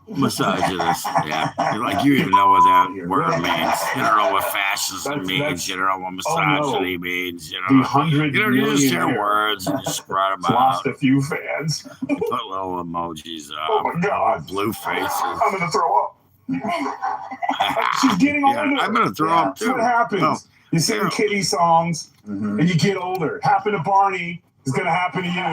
Misogynist, yeah. Like, you even know what that word means. You don't know what fascism means. You don't know what misogyny means. You know, you just hear words and you spread them out. Lost a few fans. You put little emojis up. Oh my God. Blue faces. I'm going to throw up. She's getting older. I'm going to throw up too. That's what happens. You sing kiddie songs and you get older. Happened to Barney. It's going to happen to you.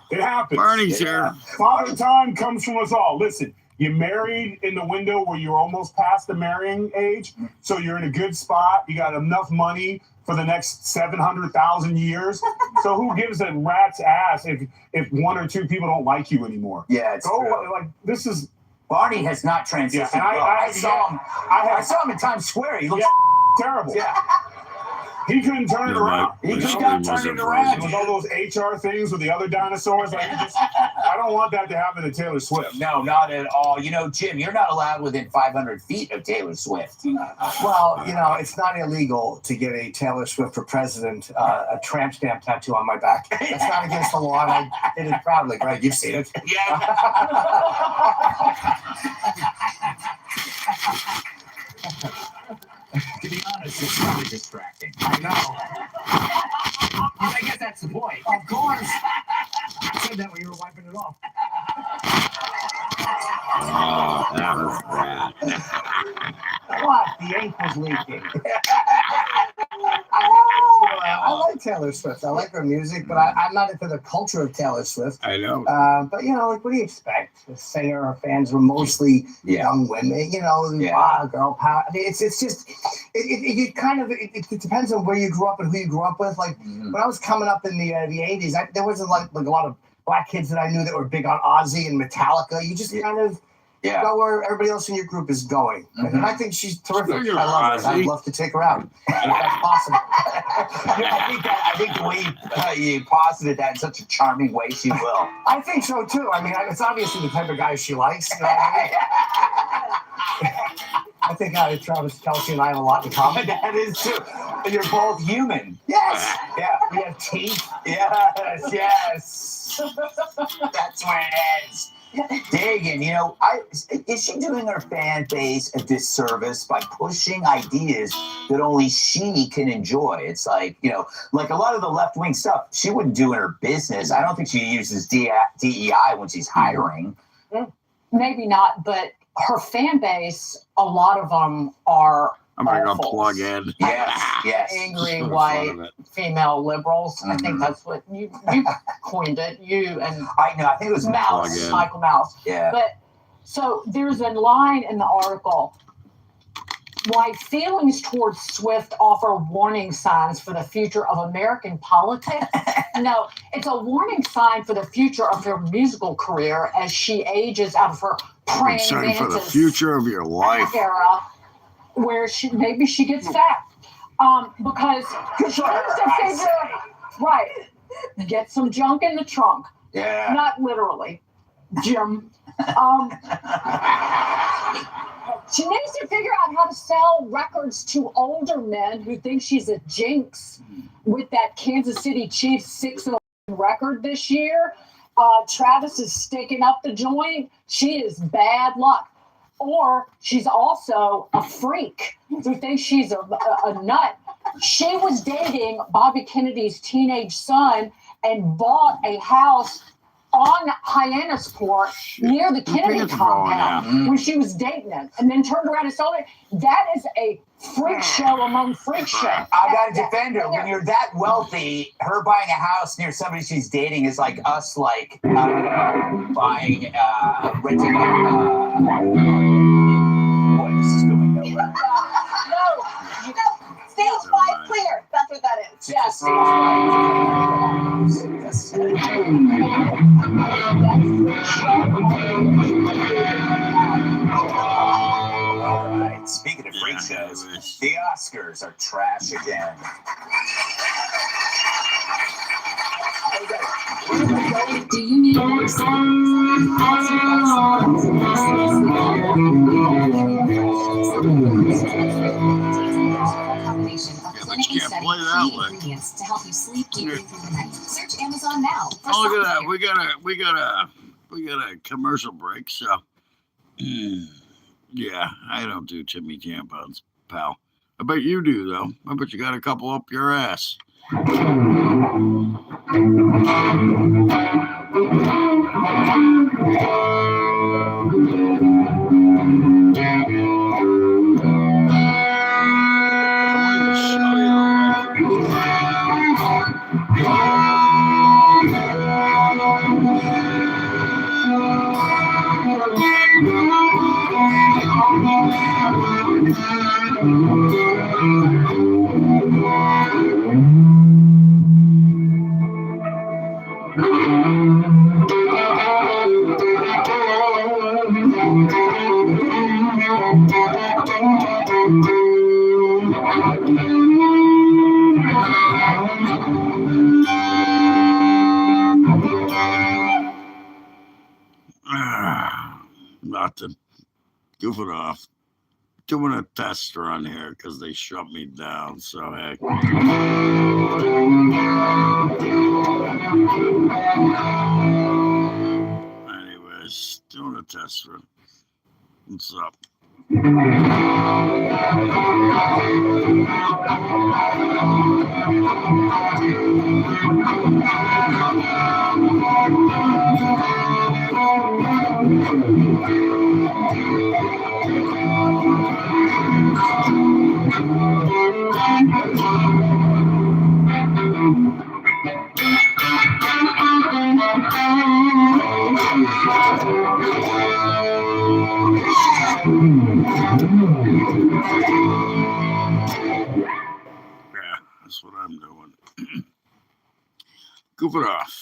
It happens. Barney's here. Father time comes from us all. Listen, you married in the window where you're almost past the marrying age, so you're in a good spot. You got enough money for the next 700,000 years. So who gives a rat's ass if 1 or 2 people don't like you anymore? Yeah, it's true. Like this is Barney has not transitioned. Yeah, and I saw him in Times Square. He looks terrible. Yeah. He couldn't turn it around. He could not turn it around. With all those HR things with the other dinosaurs. I don't want that to happen to Taylor Swift. No, not at all. Jim, you're not allowed within 500 feet of Taylor Swift. Well, it's not illegal to get a Taylor Swift for president, a tramp stamp tattoo on my back. It's not against the law, and I did it proudly. Greg, you've seen it. Yeah. To be honest, it's really distracting. I know. I guess that's the point. Of course. I said that when you were wiping it off. Oh, that was bad. What? The ink was leaking. I like Taylor Swift. I like her music, but I'm not into the culture of Taylor Swift. I know. But what do you expect? The singer, her fans were mostly young women. Girl power. I mean, it's just it kind of it depends on where you grew up and who you grew up with. Like when I was coming up in the 80s, there wasn't like a lot of black kids that I knew that were big on Ozzy and Metallica. You just kind of go where everybody else in your group is going. And I think she's terrific. I love her. I'd love to take her out if that's possible. I think the way you posited that in such a charming way, she will. I think so too. I mean, it's obviously the type of guy she likes. You know what I mean? I think Travis Kelce and I have a lot in common. That is true. You're both human. Yes. Yeah. We have teeth. Yes. That's where it ends. Dagan, is she doing her fan base a disservice by pushing ideas that only she can enjoy? It's like, like a lot of the left-wing stuff she wouldn't do in her business. I don't think she uses DEI when she's hiring. Maybe not, but her fan base, a lot of them are I'm going to plug in. Yes. Angry white female liberals. I think that's what you coined it. You and I think it was Mouse, Michael Mouse. Yeah. But so there's a line in the article. Why feelings towards Swift offer warning signs for the future of American politics? No, it's a warning sign for the future of her musical career as she ages out of her praying mantis for the future of your life era, where she gets fat, because she needs to figure right, get some junk in the trunk. Yeah, not literally, Jim. She needs to figure out how to sell records to older men who think she's a jinx with that Kansas City Chiefs 6-11 record this year, Travis is sticking up the joint. She is bad luck. Or she's also a freak who thinks she's a nut. She was dating Bobby Kennedy's teenage son and bought a house on Hyannisport near the Kennedy compound when she was dating him, and then turned around and sold it. That is a freak show among freak shows. I got to defend her. When you're that wealthy, her buying a house near somebody she's dating is like us, like buying, renting. Boy, this is going nowhere. No, stage 5 clear. That's what that is. Yes. All right. Speaking of freak shows, the Oscars are trash again. Do you need more ingredients to help you sleep deeply through the night? Search Amazon now. Oh, look at that. We got a commercial break, so yeah, I don't do Timmy tampons, pal. I bet you do though. I bet you got a couple up your ass. Nothing. Goof it off. Doing a test run here because they shut me down. So heck. Anyways, doing a test run. What's up? Yeah, that's what I'm doing. Goof it off.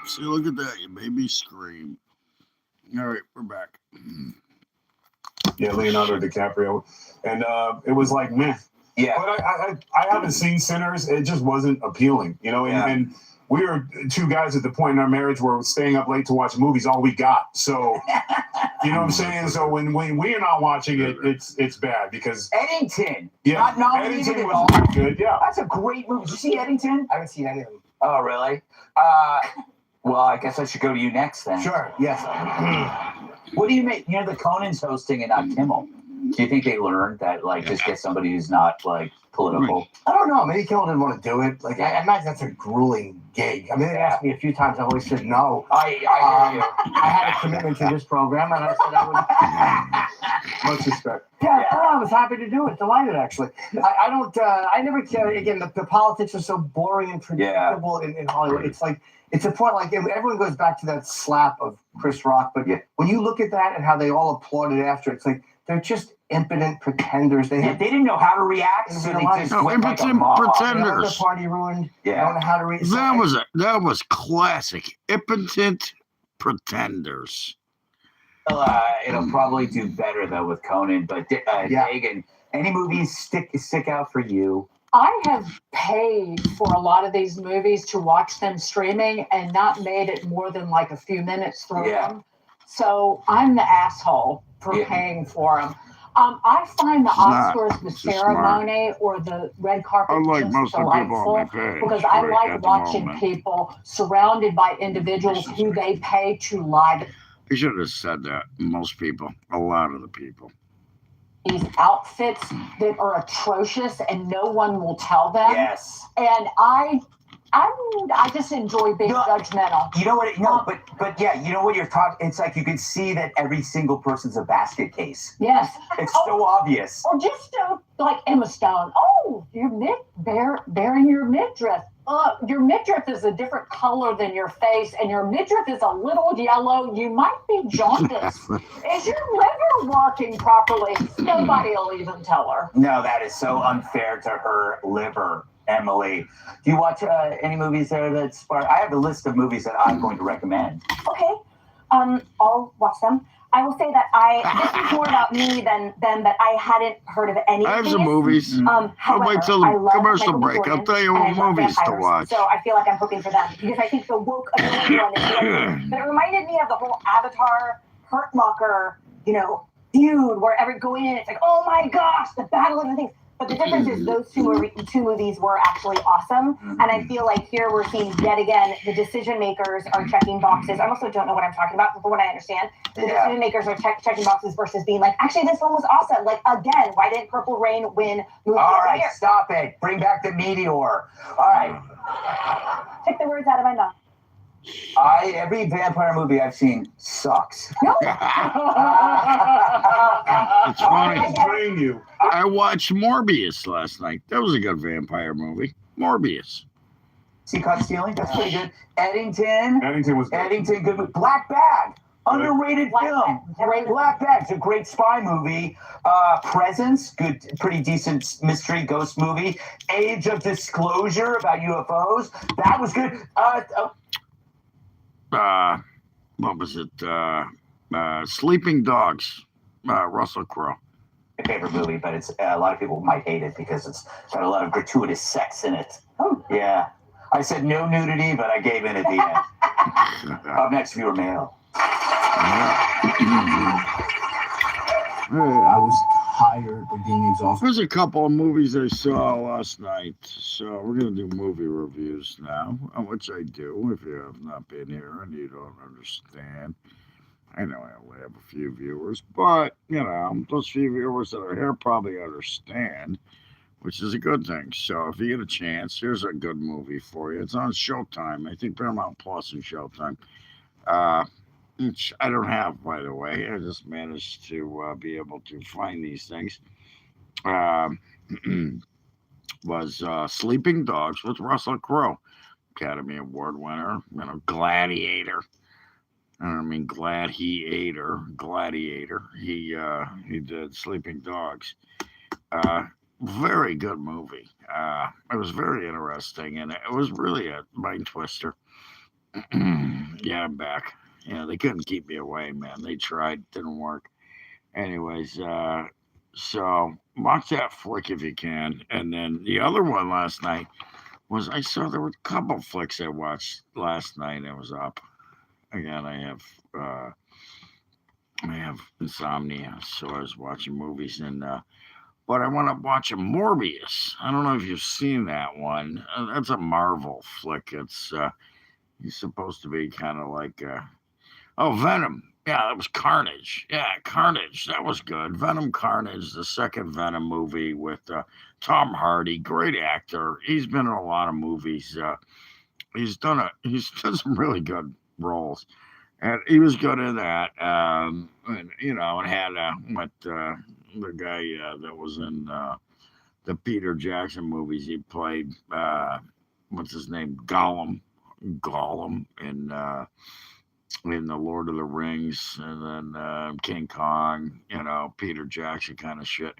See, look at that. You made me scream. All right, we're back. Yeah, Leonardo DiCaprio. And it was like, meh. Yeah. But I haven't seen Sinners. It just wasn't appealing, you know? And we were two guys at the point in our marriage where we're staying up late to watch movies, all we got. So, you know what I'm saying? So when we're not watching it, it's bad because... Eddington. Yeah. Not nominated Eddington at all. was good, yeah. That's a great movie. Did you see Eddington? I haven't seen any of them. Oh, really? Well, I guess I should go to you next then. Sure, yes. What do you make? You know, the Conan's hosting and not Kimmel. Do you think they learned that, like, just get somebody who's not, like, political? I don't know. Maybe Kimmel didn't want to do it. Like, I imagine that's a grueling gig. I mean, they asked me a few times. I always said no. I hear you. I had a commitment to this program, and I said I would. Much respect. Yeah, I was happy to do it. Delighted, actually. I don't. I never care. Again, the politics are so boring and predictable in Hollywood. It's like it's a point. Like everyone goes back to that slap of Chris Rock, but when you look at that and how they all applauded after, it's like they're just impotent pretenders. They didn't know how to react, so they just went like a mob. Pretenders. The party ruined. Yeah, I don't know how to read. That was classic. Impotent pretenders. Well, it'll probably do better though with Conan. But Dagan, any movies stick out for you? I have paid for a lot of these movies to watch them streaming and not made it more than like a few minutes through them. So I'm the asshole for paying for them. I find the Oscars, the ceremony, or the red carpet just delightful because I like watching people surrounded by individuals who they pay to lie. You should have said that. Most people, a lot of the people. These outfits that are atrocious and no one will tell them. Yes. And I just enjoy being judgmental. You know what? No, but yeah, you know what you're talking. It's like you can see that every single person's a basket case. Yes. It's so obvious. Or just like Emma Stone. Oh, you're bearing your midriff. Your midriff is a different color than your face, and your midriff is a little yellow. You might be jaundiced. Is your liver working properly? Nobody will even tell her. No, that is so unfair to her liver, Emily. Do you watch any movies there that spark? I have a list of movies that I'm going to recommend. Okay. I'll watch them. I will say that this is more about me than that I hadn't heard of any. I have some movies. However, I'll wait till the commercial Michael break. Jordan, I'll tell you what movies to watch. So I feel like I'm hoping for them because I think the woke ability one is good. But it reminded me of the whole Avatar, Hurt Locker, feud where going in, it's like, oh my gosh, the battle of the things. But the difference is those two movies were actually awesome. And I feel like here we're seeing yet again, the decision makers are checking boxes. I also don't know what I'm talking about, but from what I understand, the decision makers are checking boxes versus being like, actually, this one was awesome. Like, again, why didn't Purple Rain win movie All of the right, year? stop it. Bring back the meteor. All right. Take the words out of my mouth. Every vampire movie I've seen sucks. No. It's funny. Train you. I watched Morbius last night. That was a good vampire movie. Morbius. See Caught Stealing? That's pretty good. Eddington was good. Eddington, good movie. Black Bag. Underrated film. Black Bag's a great spy movie. Presence, good, pretty decent mystery ghost movie. Age of Disclosure about UFOs. That was good. What was it? Sleeping Dogs. Russell Crowe. My favorite movie, but it's a lot of people might hate it because it's got a lot of gratuitous sex in it. Oh, yeah. I said no nudity, but I gave in at the end. Up next, viewer mail. I was tired of being exhausted. There's a couple of movies I saw last night, so we're gonna do movie reviews now, which I do if you have not been here and you don't understand. I know I only have a few viewers, but those few viewers that are here probably understand, which is a good thing. So if you get a chance, here's a good movie for you. It's on Showtime. I think Paramount Plus and Showtime. Which I don't have, by the way. I just managed to be able to find these things. Was Sleeping Dogs with Russell Crowe, Academy Award winner, Gladiator. I mean, Gladiator. He did Sleeping Dogs. Very good movie. It was very interesting, and it was really a mind twister. Yeah, I'm back. Yeah, they couldn't keep me away, man. They tried, didn't work. Anyways, so watch that flick if you can. And then the other one last night was I saw there were a couple flicks I watched last night. I was up. Again, I have insomnia, so I was watching movies and but I want to watch a Morbius. I don't know if you've seen that one. That's a Marvel flick. It's he's supposed to be kind of like Venom. Yeah, that was Carnage. Yeah, Carnage. That was good. Venom Carnage, the second Venom movie with Tom Hardy, great actor. He's been in a lot of movies. He's done some really good roles, and he was good in that. And had the guy that was in the Peter Jackson movies. He played what's his name, Gollum in the Lord of the Rings, and then King Kong. Peter Jackson kind of shit.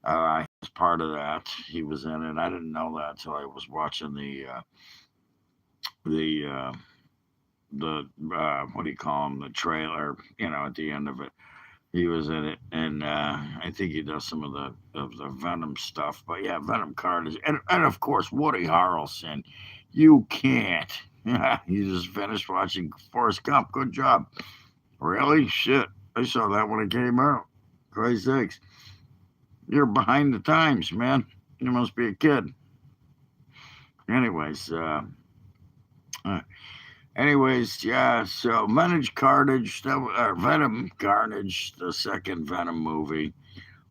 He was part of that. He was in it. I didn't know that until I was watching the what do you call him? The trailer. At the end of it, he was in it, and I think he does some of the Venom stuff. But yeah, Venom Carnage, and of course Woody Harrelson. You can't. You just finished watching Forrest Gump. Good job. Really? Shit. I saw that when it came out. Christ's sakes. You're behind the times, man. You must be a kid. Anyways, yeah, so Venom Carnage, the second Venom movie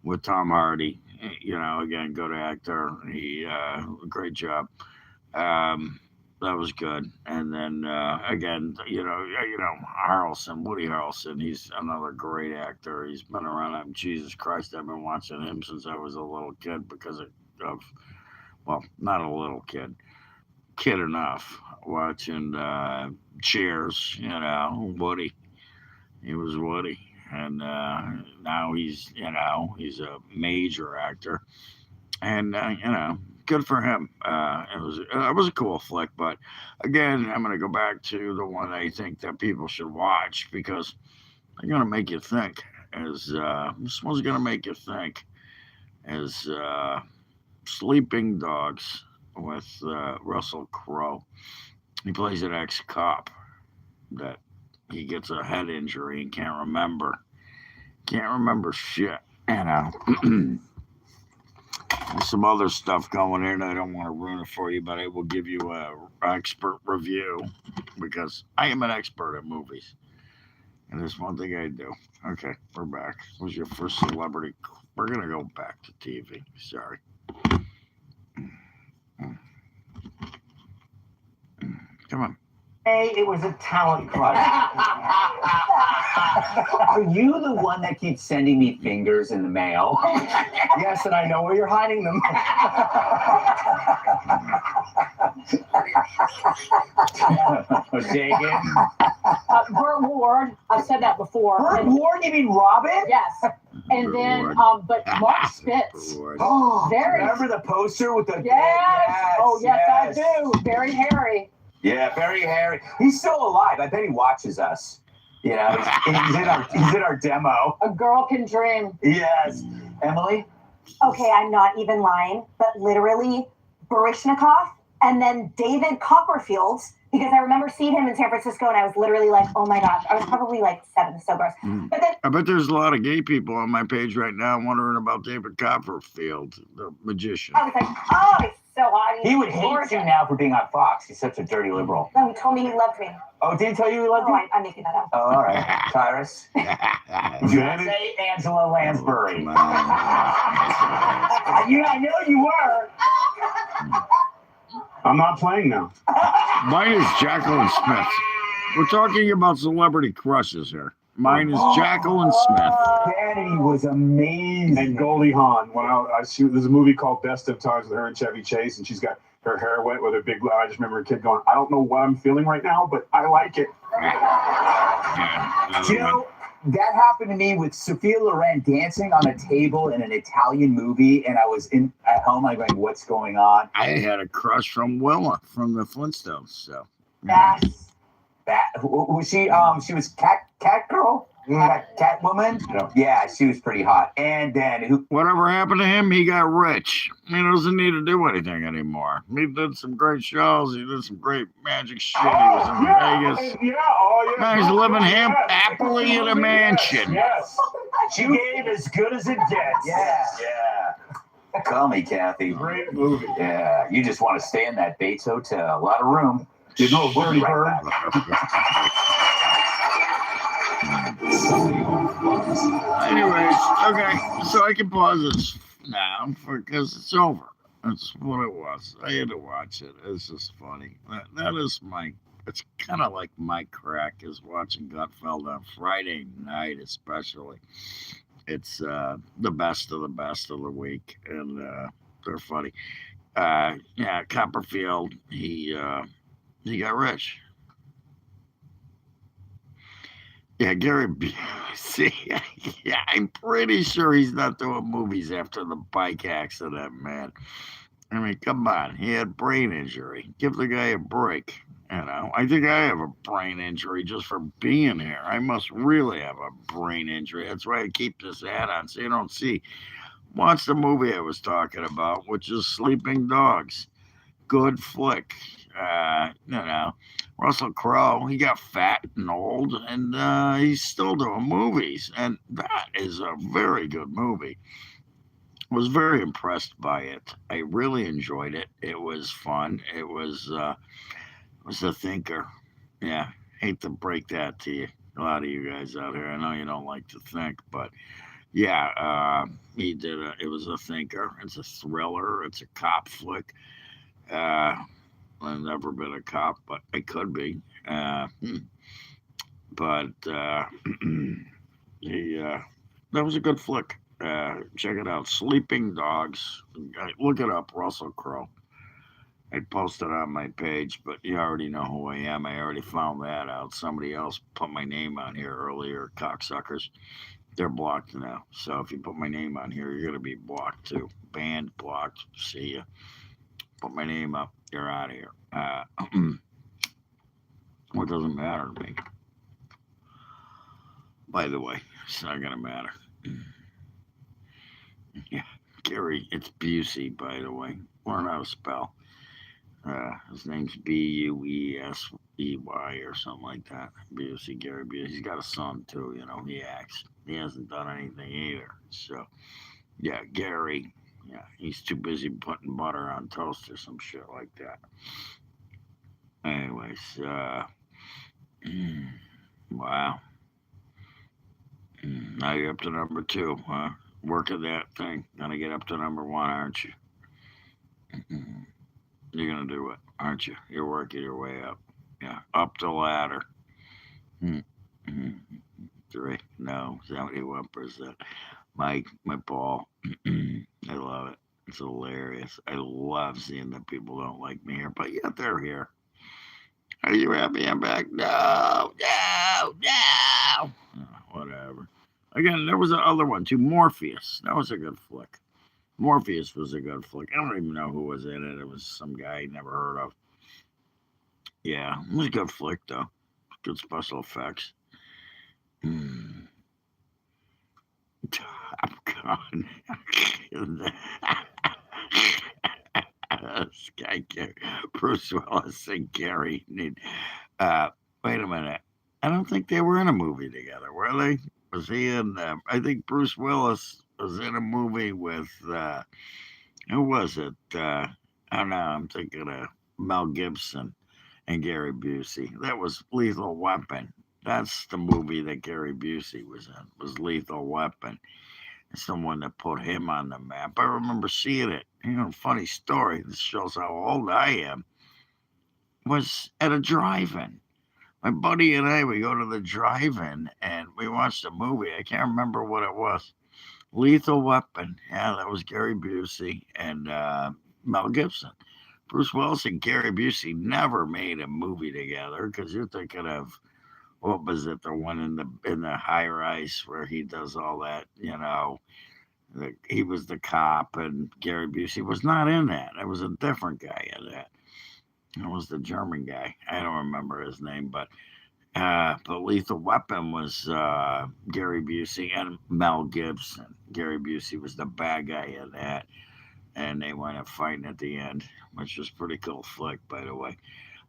with Tom Hardy. Again, good actor. He great job. That was good. And then again, Harrelson, Woody Harrelson. He's another great actor. He's been around. Jesus Christ, I've been watching him since I was a little kid because of well, not a little kid enough, watching Cheers. Woody. He was Woody, and now he's a major actor, and good for him. It was a cool flick, but again, I'm gonna go back to the one I think that people should watch because they're gonna make you think. This one's gonna make you think. Sleeping Dogs with Russell Crowe. He plays an ex-cop that he gets a head injury and can't remember shit. There's some other stuff going in. I don't want to ruin it for you, but I will give you an expert review because I am an expert at movies. And there's one thing I do. Okay, we're back. What was your first celebrity? We're going to go back to TV. Sorry. Come on. Hey, it was a talent crush. Are you the one that keeps sending me fingers in the mail? Yes, and I know where you're hiding them. Dig it. Burt Ward, I've said that before. Burt Ward? You mean Robin? Yes. And then, but Mark Spitz. Oh, very. Remember the poster with the... Yes. Oh, yes, I do. Very hairy. Yeah, very hairy. He's still alive. I bet he watches us. He's in our demo. A girl can dream. Yes. Emily? Okay, I'm not even lying, but literally Baryshnikov and then David Copperfield, because I remember seeing him in San Francisco and I was literally like, oh my gosh, I was probably like 7, so gross. But then I bet there's a lot of gay people on my page right now wondering about David Copperfield, the magician. I was like, oh, it's so hot. He would hate you now for being on Fox. He's such a dirty liberal. No, he told me he loved me. Oh, did he tell you he loved you? I'm making that up. Oh, all right. Tyrus? Did you say Angela Lansbury? I know you were. I'm not playing now. Mine is Jacqueline Smith. We're talking about celebrity crushes here. Mine is Jacqueline Smith. Kennedy was amazing. And Goldie Hawn. There's a movie called Best of Times with her and Chevy Chase, and she's got her hair wet with her big. I just remember a kid going, "I don't know what I'm feeling right now, but I like it." Yeah, You know, that happened to me with Sophia Loren dancing on a table in an Italian movie, and I was at home. I'm going, "What's going on?" I had a crush from Willa from the Flintstones. So That's that. Was she? She was cat girl. Catwoman? Yeah, she was pretty hot. And then whatever happened to him, he got rich. He doesn't need to do anything anymore. He did some great shows. He did some great magic shit. He was in Vegas. Now he's living happily in a mansion. Yes. She gave as good as it gets. Yeah. Call me, Kathy. Great movie. Yeah. You just want to stay in that Bates Hotel. A lot of room. You know, Dirty Bird. Anyways, okay, so I can pause this now because it's over. That's what it was. I had to watch it. It's just funny. That is it's kind of like my crack is watching Gutfeld on Friday night, especially. It's the best of the week, and they're funny. Yeah, Copperfield, he got rich. Yeah, Gary Busey. Yeah, I'm pretty sure he's not doing movies after the bike accident, man. I mean, come on. He had brain injury. Give the guy a break. I think I have a brain injury just for being here. I must really have a brain injury. That's why I keep this ad on so you don't see. Watch the movie I was talking about, which is Sleeping Dogs. Good flick. Russell Crowe, he got fat and old, and he's still doing movies, and that is a very good movie. Was very impressed by it. I really enjoyed it. It was fun. It was a thinker. Yeah, hate to break that to you, a lot of you guys out here. I know you don't like to think, but yeah, he did. It was a thinker. It's a thriller. It's a cop flick. I've never been a cop, but I could be. But that was a good flick. Check it out. Sleeping Dogs. Look it up, Russell Crowe. I posted on my page, but you already know who I am. I already found that out. Somebody else put my name on here earlier, cocksuckers. They're blocked now. So if you put my name on here, you're going to be blocked too. Banned, blocked. See ya. Put my name up. You're out of here. What doesn't matter to me. By the way, it's not going to matter. Yeah, Gary, it's Busey, by the way. Learn how to spell. His name's Buesey or something like that. Busey, Gary Busey. He's got a son, too. He acts. He hasn't done anything either. So, yeah, Gary. Yeah, he's too busy putting butter on toast or some shit like that. Anyways, wow. Now you're up to number 2, huh? Working that thing. Gonna get up to number 1, aren't you? You're gonna do it, aren't you? You're working your way up. Yeah, up the ladder. 3, no, 71%. My ball. I love it. It's hilarious. I love seeing that people don't like me here, but yet they're here. Are you happy I'm back? No. Whatever. Again, there was another one too. Morpheus. That was a good flick. Morpheus was a good flick. I don't even know who was in it. It was some guy I never heard of. Yeah, it was a good flick though. Good special effects. Top Gun. This guy, Bruce Willis and Gary. Wait a minute. I don't think they were in a movie together, were they? Was he in? I think Bruce Willis was in a movie with. Who was it? I don't know. I'm thinking of Mel Gibson and Gary Busey. That was Lethal Weapon. That's the movie that Gary Busey was in. Was Lethal Weapon. It's the one that put him on the map. I remember seeing it. Funny story. This shows how old I am. Was at a drive-in. My buddy and I, we go to the drive-in and we watched a movie. I can't remember what it was. Lethal Weapon. Yeah, that was Gary Busey and Mel Gibson. Bruce Willis and Gary Busey never made a movie together because you're thinking of what was it? The one in the high rise where he does all that. He was the cop, and Gary Busey was not in that. It was a different guy in that. It was the German guy. I don't remember his name, but Lethal Weapon was Gary Busey and Mel Gibson. Gary Busey was the bad guy in that, and they wound up fighting at the end, which was pretty cool flick, by the way.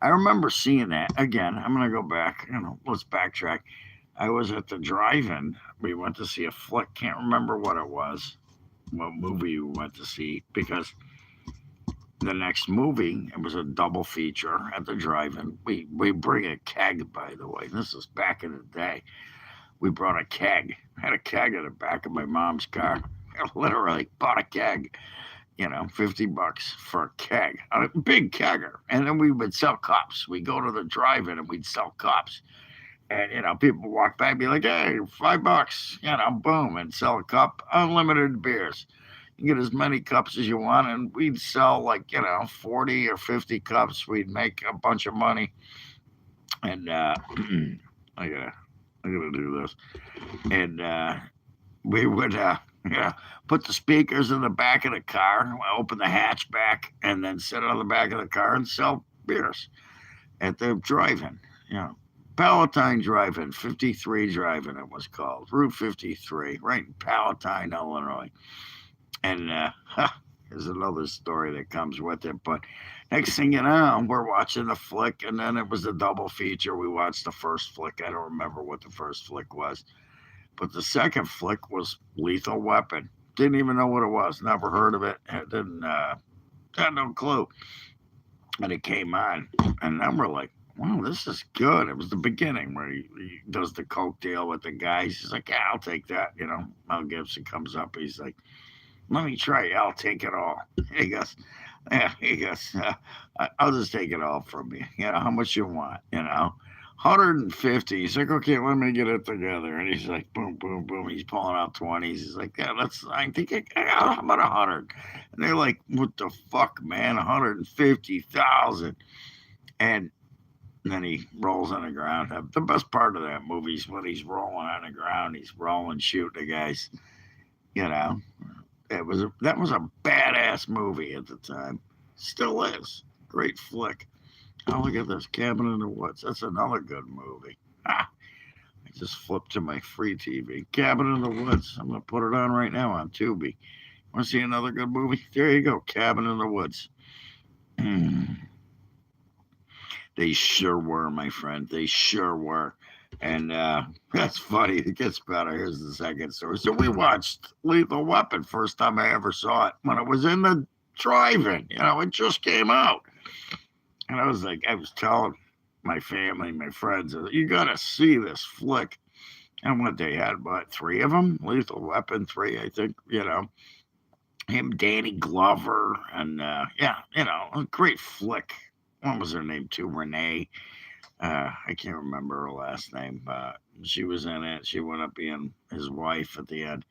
I remember seeing that again. I'm gonna go back. Let's backtrack. I was at the drive-in. We went to see a flick. Can't remember what it was, what movie we went to see, because the next movie, it was a double feature at the drive-in. We bring a keg, by the way. This is back in the day. We brought a keg. I had a keg in the back of my mom's car. I literally bought a keg. $50 for a keg, a big kegger. And then we would sell cups. We go to the drive-in and we'd sell cups. And, people walk by and be like, hey, $5, boom, and sell a cup, unlimited beers. You get as many cups as you want, and we'd sell 40 or 50 cups. We'd make a bunch of money. And I gotta do this. And we would put the speakers in the back of the car, open the hatchback, and then sit on the back of the car and sell beers at the drive-in. Palatine Drive-In, 53 Drive-In it was called, Route 53, right in Palatine, Illinois. And there's another story that comes with it. But next thing you know, we're watching the flick, and then it was a double feature. We watched the first flick. I don't remember what the first flick was. But the second flick was Lethal Weapon. Didn't even know what it was. Never heard of it. Had no clue. And it came on. And then we're like, wow, this is good. It was the beginning where he does the coke deal with the guys. He's like, yeah, I'll take that. Mel Gibson comes up. He's like, let me try it. I'll take it all. He goes, I'll just take it all from you. How much you want? 150. He's like, okay, let me get it together. And he's like, boom, boom, boom. He's pulling out 20s. He's like, yeah, how about 100? And they're like, what the fuck, man? 150,000. And then he rolls on the ground. The best part of that movie is when he's rolling on the ground. He's rolling, shooting the guys. That was a badass movie at the time. Still is. Great flick. Oh, look at this, Cabin in the Woods. That's another good movie. I just flipped to my free TV. Cabin in the Woods. I'm going to put it on right now on Tubi. Want to see another good movie? There you go, Cabin in the Woods. They sure were, my friend. They sure were. And that's funny. It gets better. Here's the second story. So we watched Lethal Weapon. First time I ever saw it when it was in the drive-in. It just came out. And I was telling my family, my friends, you got to see this flick. And what they had, about 3 of them? Lethal Weapon 3, I think, Him, Danny Glover, and, a great flick. What was her name, too? Renee. I can't remember her last name, but she was in it. She wound up being his wife at the end.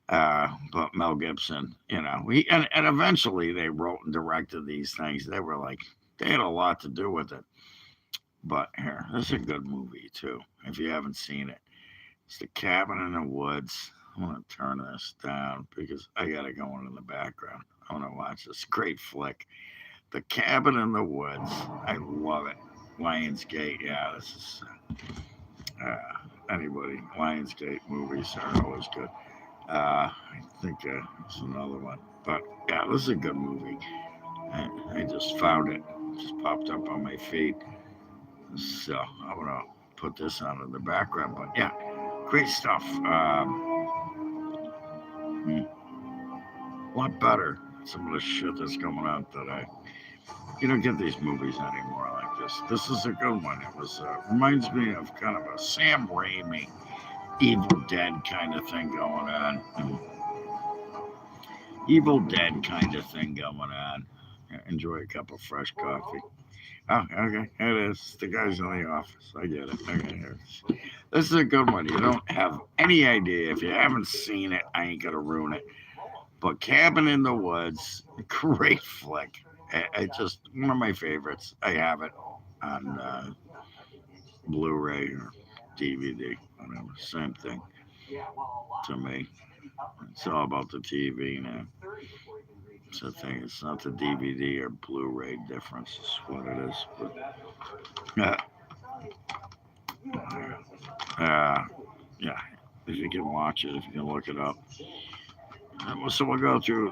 But Mel Gibson, and eventually they wrote and directed these things. They had a lot to do with it. But here, this is a good movie too. If you haven't seen it, it's The Cabin in the Woods. I'm gonna turn this down because I gotta go on in the background. I want to watch this great flick, The Cabin in the Woods. I love it. Lionsgate, yeah, this is anybody. Lionsgate movies are always good. I think it's another one, but yeah, this is a good movie. I just found it, just popped up on my feed, so I'm gonna put this on in the background. But yeah, great stuff. A lot better. Some of the shit that's going on today. You don't get these movies anymore like this. This is a good one. It was reminds me of kind of a Sam Raimi, Evil Dead kind of thing going on. Evil Dead kind of thing going on. Enjoy a cup of fresh coffee. Oh, okay. It is. The guy's in the office. I get it. Okay. This is a good one. You don't have any idea. If you haven't seen it, I ain't going to ruin it. But Cabin in the Woods, great flick. It's just one of my favorites. I have it on Blu-ray or DVD, whatever, same thing to me. It's all about the TV now. It's the thing. It's not the DVD or Blu-ray difference. It's what it is. But, yeah. If you can watch it, if you can look it up. So we'll go through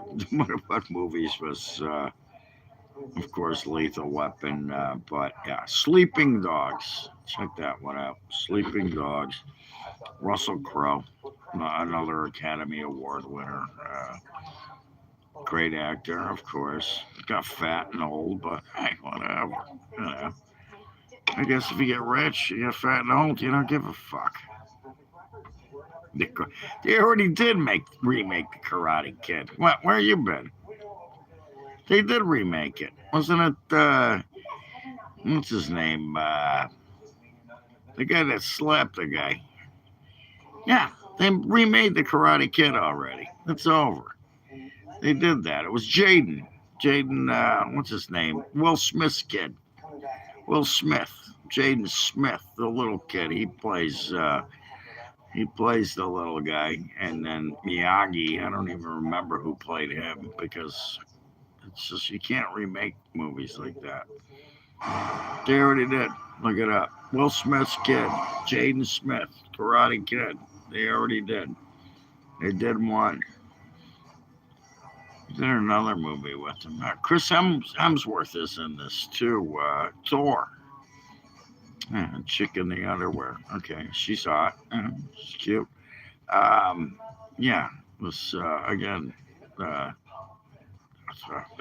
what movies was, of course, Lethal Weapon. But yeah, Sleeping Dogs. Check that one out. Sleeping Dogs. Russell Crowe, another Academy Award winner. Great actor, of course. Got fat and old, but hey, whatever. You know. I guess if you get rich, you get fat and old, you don't give a fuck. They already did remake the Karate Kid. Where you been? They did remake it. Wasn't it, what's his name? The guy that slapped the guy. Yeah, they remade the Karate Kid already. It's over. They did that. It was Jaden. What's his name? Will Smith's kid. Will Smith. Jaden Smith, the little kid. He plays the little guy. And then Miyagi, I don't even remember who played him because it's just, you can't remake movies like that. They already did. Look it up. Will Smith's kid. Jaden Smith. Karate Kid. They already did. They did one. Is there another movie with him? Chris Hemsworth is in this too. Thor. Yeah, chick in the underwear. Okay, she's hot. She's cute. Yeah, this again. The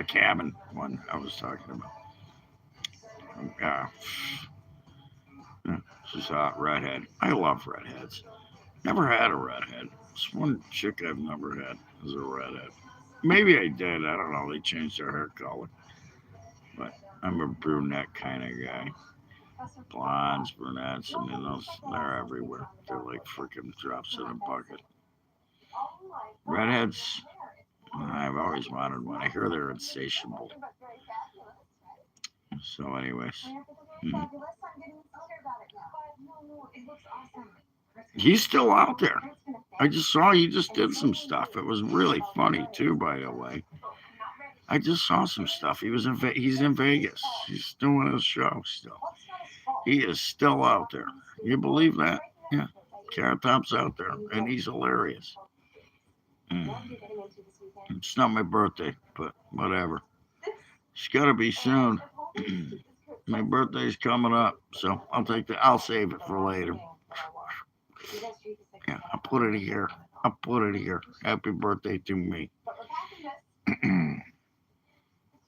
cabin one I was talking about. Yeah, she's hot. Redhead. I love redheads. Never had a redhead. It's one chick I've never had is a redhead. Maybe I did. I don't know. They changed their hair color. But I'm a brunette kind of guy. Blondes, brunettes. I mean, they're everywhere. They're like freaking drops in a bucket. Redheads, I've always wanted one. I hear they're insatiable. So, anyways. He's still out there. I just saw he just did some stuff. It was really funny too, by the way. I just saw some stuff. He's in Vegas. He's doing his show still. He is still out there. You believe that? Yeah. Carrot Top's out there, and he's hilarious. It's not my birthday, but whatever. It's gotta be soon. My birthday's coming up, so I'll save it for later. Yeah, I'll put it here. Happy birthday to me.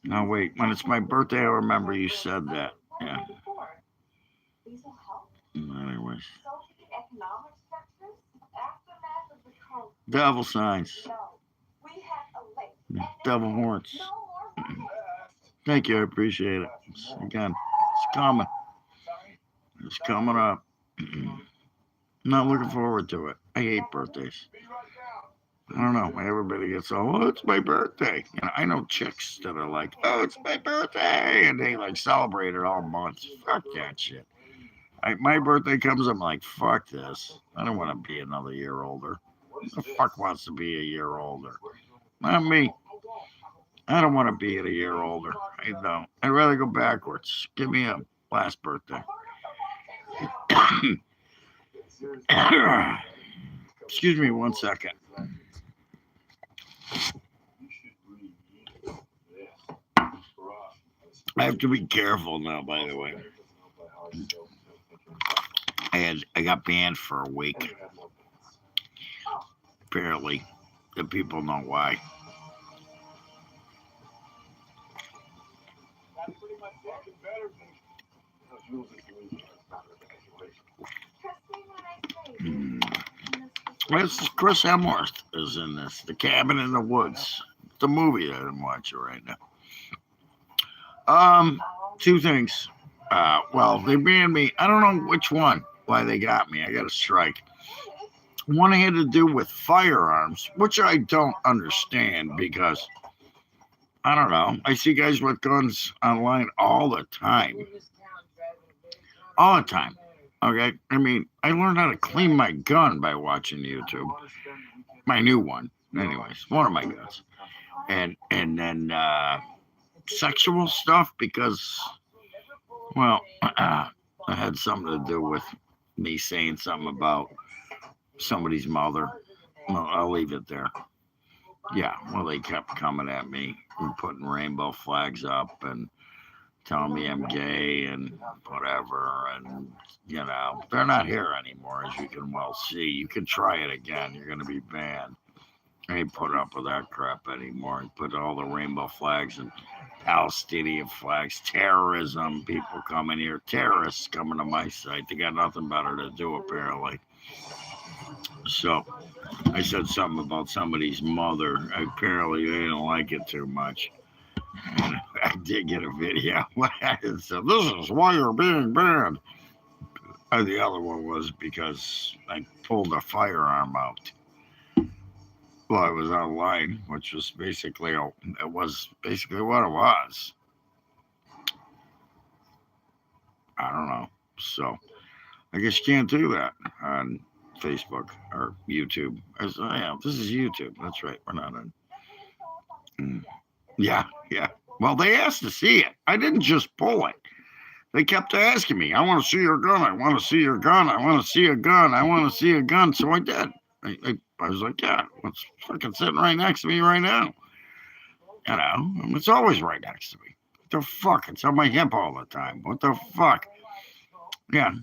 Now wait, when it's my birthday, I remember you said that. Yeah. Anyways. Devil signs. Devil horns. Thank you, I appreciate it. It's coming. It's coming up. Not looking forward to it. I hate birthdays. I don't know. Everybody gets oh, it's my birthday. I know chicks that are like, oh, it's my birthday, and they like celebrate it all month. Fuck that shit. My birthday comes, I'm like, fuck this. I don't want to be another year older. Who the fuck wants to be a year older? Not me. I don't want to be a year older. I don't. I'd rather go backwards. Give me a last birthday. Excuse me 1 second. I have to be careful now, by the way. I got banned for a week. Apparently, the people know why. Chris Hemsworth is in this. The Cabin in the Woods. It's a movie that I'm watching right now. Two things. Well, they banned me. I don't know which one. Why they got me. I got a strike. One had to do with firearms, which I don't understand because I don't know. I see guys with guns online all the time. All the time. Okay, I mean, I learned how to clean my gun by watching YouTube. My new one, anyways, one of my guns, and then sexual stuff because, well, it had something to do with me saying something about somebody's mother. Well, I'll leave it there. Yeah, well, they kept coming at me and putting rainbow flags up and telling me I'm gay and whatever. And, you know, they're not here anymore, as you can well see. You can try it again. You're going to be banned. I ain't put up with that crap anymore. I put all the rainbow flags and Palestinian flags, terrorism, people coming here, terrorists coming to my site. They got nothing better to do, apparently. So I said something about somebody's mother. Apparently, they didn't like it too much. And I did get a video. So this is why you're being banned. And the other one was because I pulled a firearm out. Well, I was online, which was basically, it was basically what it was. I don't know. So I guess you can't do that on Facebook or YouTube. Yeah, this is YouTube. That's right. We're not on. Yeah. Well, they asked to see it. I didn't just pull it. They kept asking me, I want to see your gun. I want to see your gun. I want to see a gun. I want to see a gun. So I did. I was like, yeah, it's fucking sitting right next to me right now. You know, it's always right next to me. What the fuck? It's on my hip all the time. What the fuck? Yeah.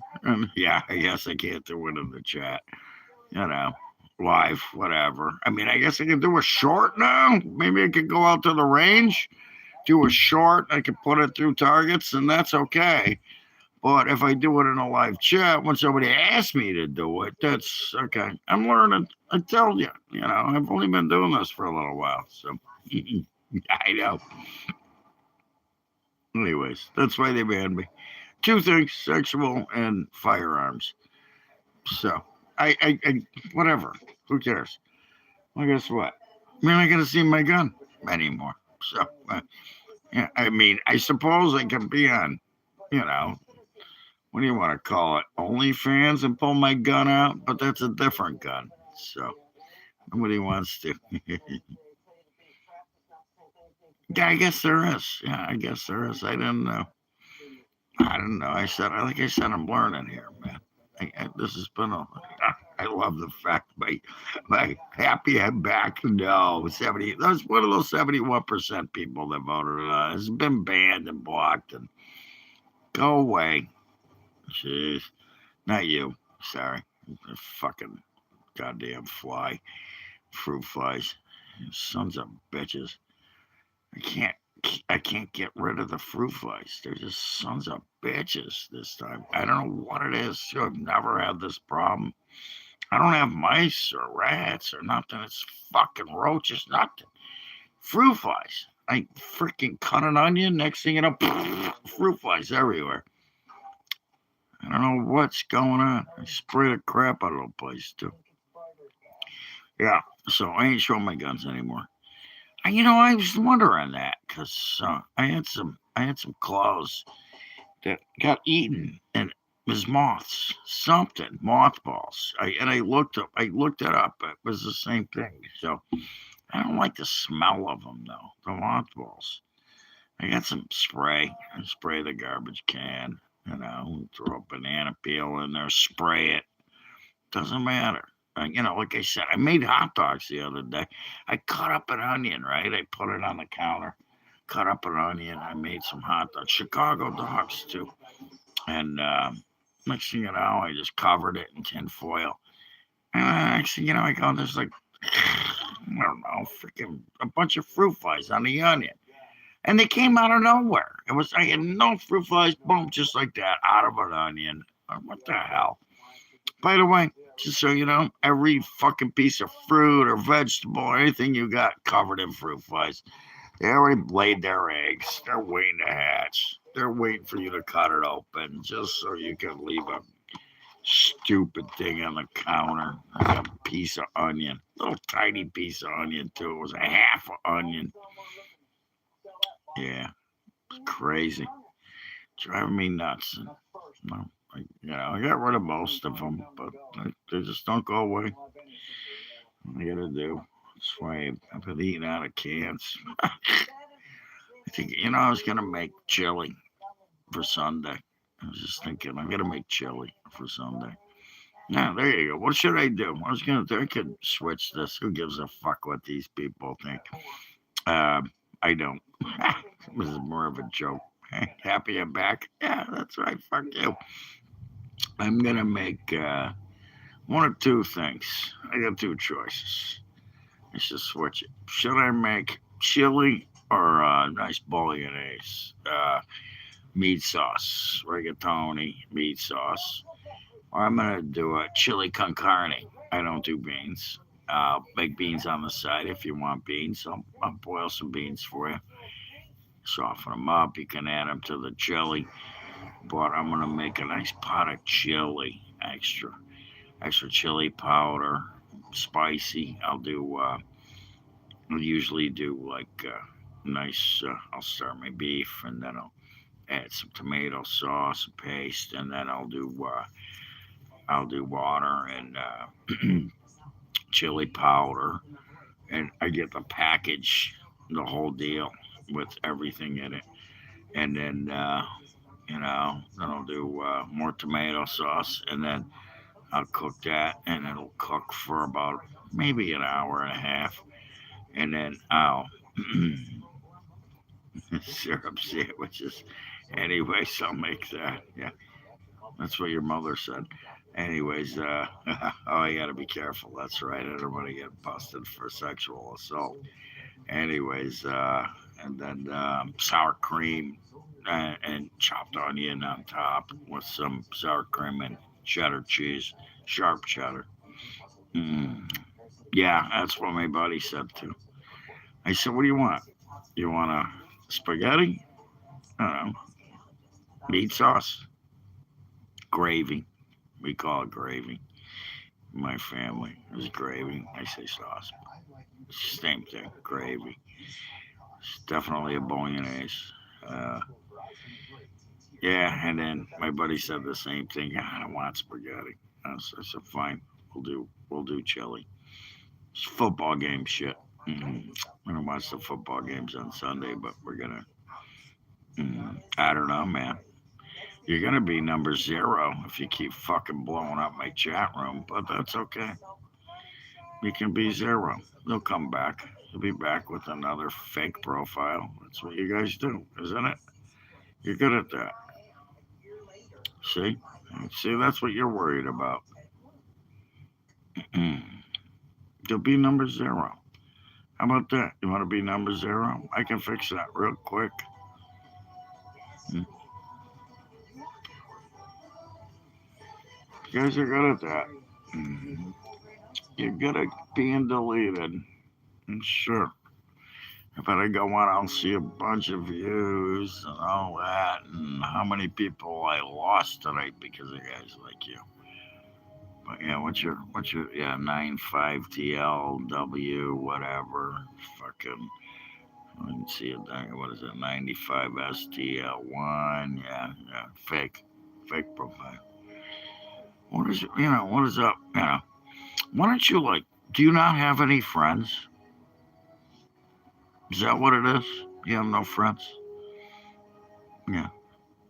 Yeah, I guess I can't do it in the chat. You know, live, whatever. I mean, I guess I can do a short now. Maybe I could go out to the range, do a short. I could put it through targets, and that's okay. But if I do it in a live chat, when somebody asks me to do it, that's okay. I'm learning. I tell you, you know, I've only been doing this for a little while. So I know. Anyways, that's why they banned me. Two things, sexual and firearms. So I whatever. Who cares? Well, guess what? We're not going to see my gun anymore. So, yeah, I mean, I suppose I can be on, you know, what do you want to call it? OnlyFans and pull my gun out, but that's a different gun. So nobody wants to. Yeah, I guess there is. Yeah, I guess there is. I didn't know. I don't know. I said, like I said, I'm learning here, man. This has been I love the fact my happy I'm back. No, 70. That's one of those 71% people that voted on. It's been banned and blocked and go away. Jeez, not you. Sorry, the fucking goddamn fly, fruit flies, sons of bitches. I can't get rid of the fruit flies. They're just sons of bitches this time. I don't know what it is. I've never had this problem. I don't have mice or rats or nothing. It's fucking roaches, nothing. Fruit flies. I freaking cut an onion. Next thing you know, fruit flies everywhere. I don't know what's going on. I spray the crap out of the place too. Yeah, so I ain't showing my guns anymore. You know, I was wondering that because I had some clothes that got eaten and it was moths, mothballs. I looked it up. It was the same thing. So I don't like the smell of them though. The mothballs. I got some spray. I spray the garbage can. You know, throw a banana peel in there, spray it. Doesn't matter. You know, like I said, I made hot dogs the other day. I cut up an onion, right? I put it on the counter, cut up an onion. I made some hot dogs, Chicago dogs too. And next thing you know, I just covered it in tin foil. And next thing you know, I go, there's like, I don't know, freaking a bunch of fruit flies on the onion. And they came out of nowhere. I had no fruit flies, boom, just like that, out of an onion. What the hell? By the way, just so you know, every fucking piece of fruit or vegetable or anything you got covered in fruit flies. They already laid their eggs. They're waiting to hatch. They're waiting for you to cut it open just so you can leave a stupid thing on the counter. Like a piece of onion. Little tiny piece of onion, too. It was a half onion. Yeah. It's crazy. Driving me nuts. No, I got rid of most of them, but they just don't go away. What I gotta do. That's why I've been eating out of cans. I think, I was gonna make chili for Sunday. I was just thinking, I'm gonna make chili for Sunday. Yeah, there you go. What should I do? I was gonna. I could switch this. Who gives a fuck what these people think? I don't. This is more of a joke. Happy I'm back. Yeah, that's right. Fuck you. I'm gonna make one or two things. I got two choices. I should switch it. Should I make chili or nice bolognese? Meat sauce, rigatoni, meat sauce. Or I'm gonna do a chili con carne. I don't do beans. Make beans on the side if you want beans. I'll boil some beans for you. Soften them up. You can add them to the chili. But I'm gonna make a nice pot of chili, extra chili powder, spicy. I'll usually do like nice. I'll start my beef, and then I'll add some tomato sauce paste, and then I'll do water and chili powder, and I get the package, the whole deal with everything in it, and then then I'll do more tomato sauce, and then I'll cook that, and it'll cook for about maybe an hour and a half, and then I'll syrup sandwiches. Anyways, I'll make that. Yeah, that's what your mother said. Anyways, oh, you gotta be careful. That's right. I don't want to get busted for sexual assault. Anyways, and then sour cream and chopped onion on top with some sour cream and cheddar cheese, sharp cheddar. Mm. Yeah, that's what my buddy said too. I said, "What do you want? You want a spaghetti? I don't know, meat sauce, gravy. We call it gravy. My family is gravy. I say sauce. Same thing, gravy. It's definitely a bolognese. Uh, yeah, and then my buddy said the same thing. I don't want spaghetti. I said, fine, we'll do chili. It's football game shit. I'm gonna watch the football games on Sunday, but we're gonna. I don't know, man. You're gonna be number 0 if you keep fucking blowing up my chat room, but that's okay. You can be 0. They'll come back. You'll be back with another fake profile. That's what you guys do, isn't it? You're good at that. See? See, that's what you're worried about. You'll be number 0. How about that? You want to be number 0? I can fix that real quick. You guys are good at that. You're good at being deleted. Sure. If I go on, I'll see a bunch of views and all that, and how many people I lost tonight because of guys like you. But yeah, what's your 95TLW whatever fucking. I can see it there. What is it? 95STL1. Yeah, fake profile. What is what is up? Why don't you do you not have any friends? Is that what it is? You have no friends? Yeah.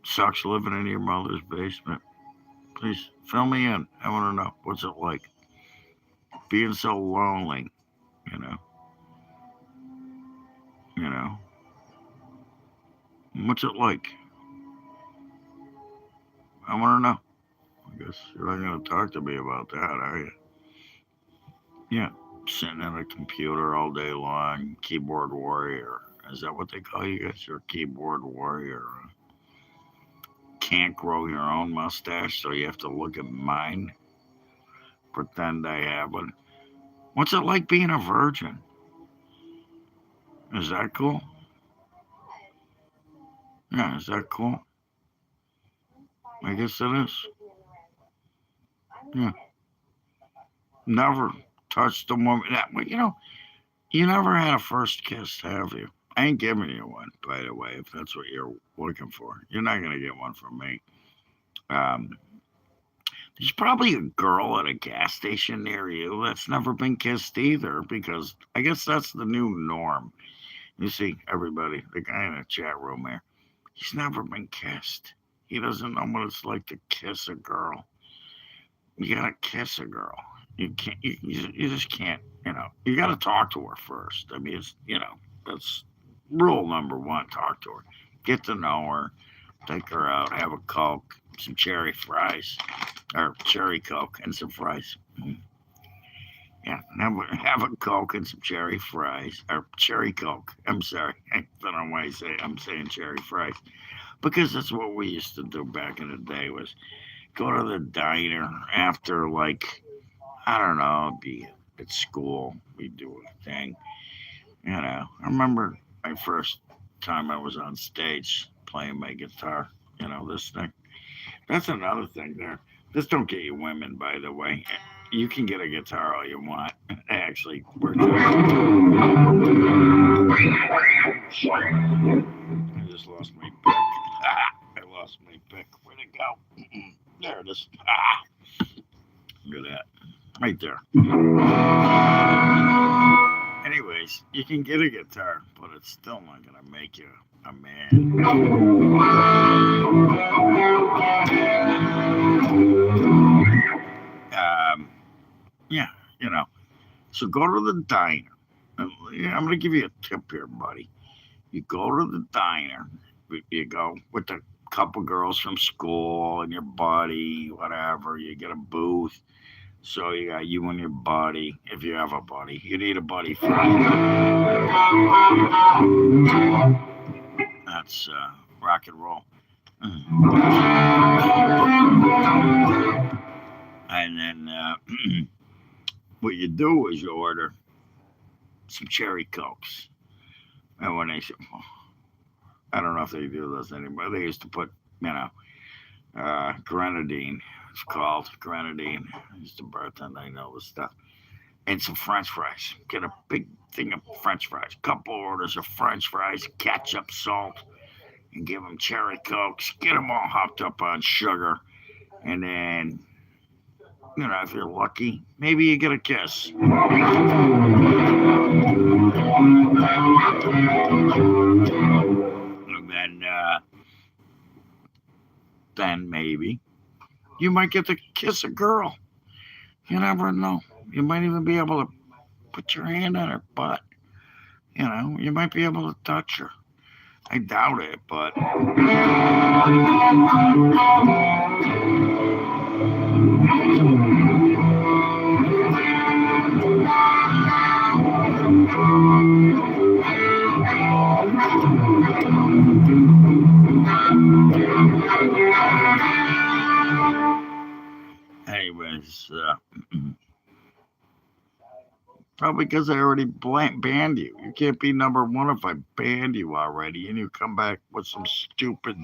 Sucks living in your mother's basement. Please fill me in. I want to know. What's it like? Being so lonely, you know. What's it like? I want to know. I guess you're not going to talk to me about that, are you? Yeah. Sitting at a computer all day long, keyboard warrior. Is that what they call you guys? You're a keyboard warrior. Can't grow your own mustache, so you have to look at mine. Pretend I have one. What's it like being a virgin? Is that cool? Yeah, is that cool? I guess it is. Yeah. Never touched a woman. You never had a first kiss, have you? I ain't giving you one, by the way, if that's what you're looking for. You're not going to get one from me. There's probably a girl at a gas station near you that's never been kissed either, because I guess that's the new norm. You see, everybody, the guy in the chat room there, he's never been kissed. He doesn't know what it's like to kiss a girl. You gotta kiss a girl. You can't. You just can't. You gotta talk to her first. I mean, it's that's rule number one. Talk to her. Get to know her. Take her out. Have a Coke, some cherry fries, or cherry Coke and some fries. Yeah, have a Coke and some cherry fries, or cherry Coke. I'm sorry. I don't know why I'm saying cherry fries. Because that's what we used to do back in the day, was go to the diner after, like, I don't know, be at school. We'd do a thing. I remember my first time I was on stage playing my guitar, this thing. That's another thing there. This don't get you women, by the way. You can get a guitar all you want. Actually, I just lost my pick. I lost my pick. Where'd it go? There it is. Look at that. Right there. Anyways, you can get a guitar, but it's still not going to make you a man. Yeah, So go to the diner. I'm going to give you a tip here, buddy. You go to the diner. You go with a couple girls from school and your buddy, whatever. You get a booth. So you got you and your buddy, if you have a buddy. You need a buddy first. That's rock and roll. And then what you do is you order some cherry Cokes. And when they say, I don't know if they do this anymore. They used to put, grenadine. It's called grenadine. I used to bartend. I know this stuff. And some French fries. Get a big thing of French fries. Couple orders of French fries, ketchup, salt, and give them cherry Cokes. Get them all hopped up on sugar. And then, if you're lucky, maybe you get a kiss. And then maybe you might get to kiss a girl. You never know. You might even be able to put your hand on her butt. You might be able to touch her. I doubt it, but... Anyways, probably because I already banned you. You can't be number one if I banned you already, and you come back with some stupid...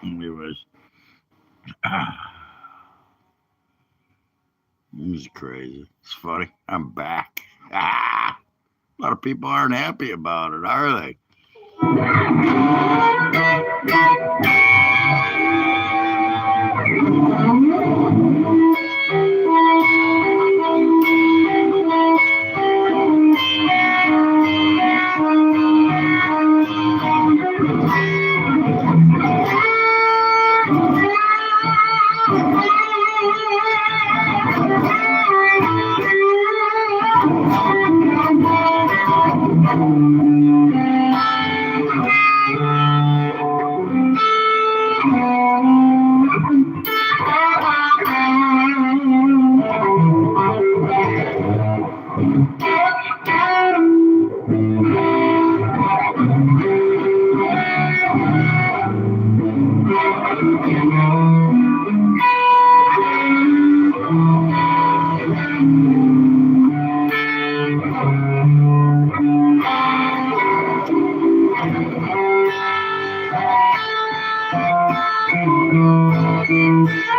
Anyways, this is crazy. It's funny. I'm back. A lot of people aren't happy about it, are they?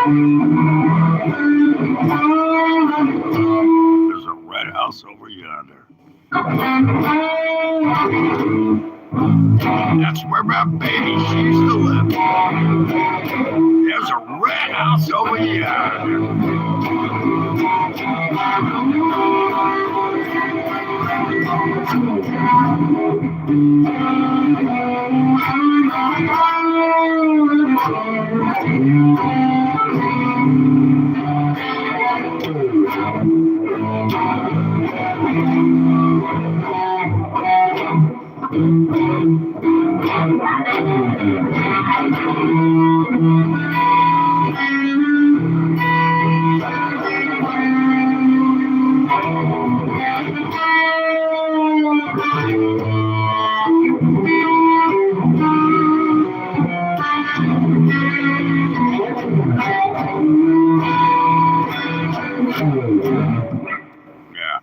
There's a red house over yonder. That's where my baby she used to live. There's a red house over yonder. Yeah,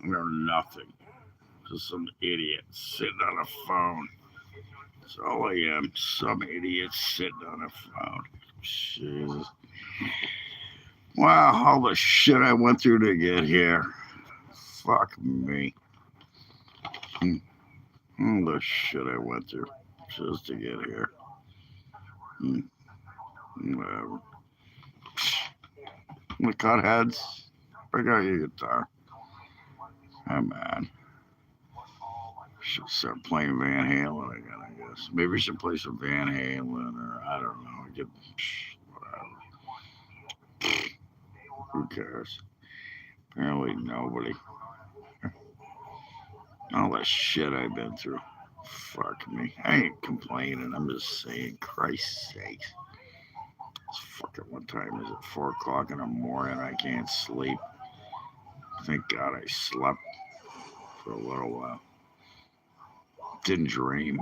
no nothing. Just some idiot sitting on a phone. That's all I am. Some idiot sitting on a phone. Jesus. Wow, all the shit I went through to get here. Fuck me. All the shit I went through just to get here. Whatever. The cut heads. Break out your guitar. Oh man. Should start playing Van Halen again, I guess. Maybe we should play some Van Halen or I don't know. Get whatever. Who cares? Apparently nobody. All the shit I've been through. Fuck me. I ain't complaining. I'm just saying, Christ's sakes. It's fucking, what time is it? 4 o'clock in the morning. I can't sleep. Thank God I slept for a little while. Didn't dream.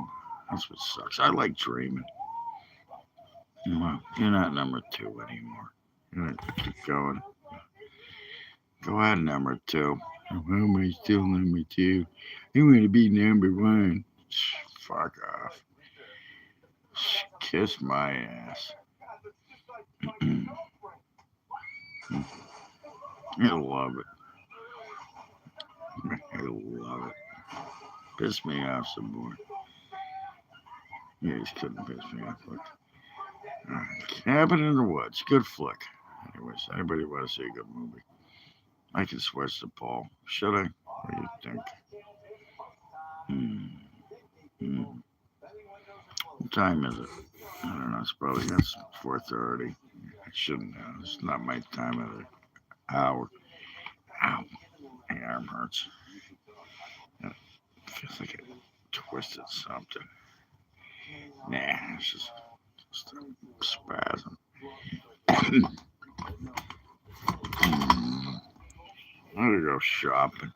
That's what sucks. I like dreaming. Well, you're not number 2 anymore. You're gonna keep going. Go ahead, number 2. Why am I still number 2? I want to be number 1. Fuck off. Kiss my ass. I love it. I love it. Piss me off some more. You guys couldn't piss me off. Look. Cabin in the Woods. Good flick. Anyways, anybody want to see a good movie? I can switch to Paul. Should I? What do you think? What time is it? I don't know. It's probably 4:30. I shouldn't know. It's not my time of the hour. Ow. My arm hurts. It feels like I twisted something. Nah, it's just a spasm. I'm gonna go shopping.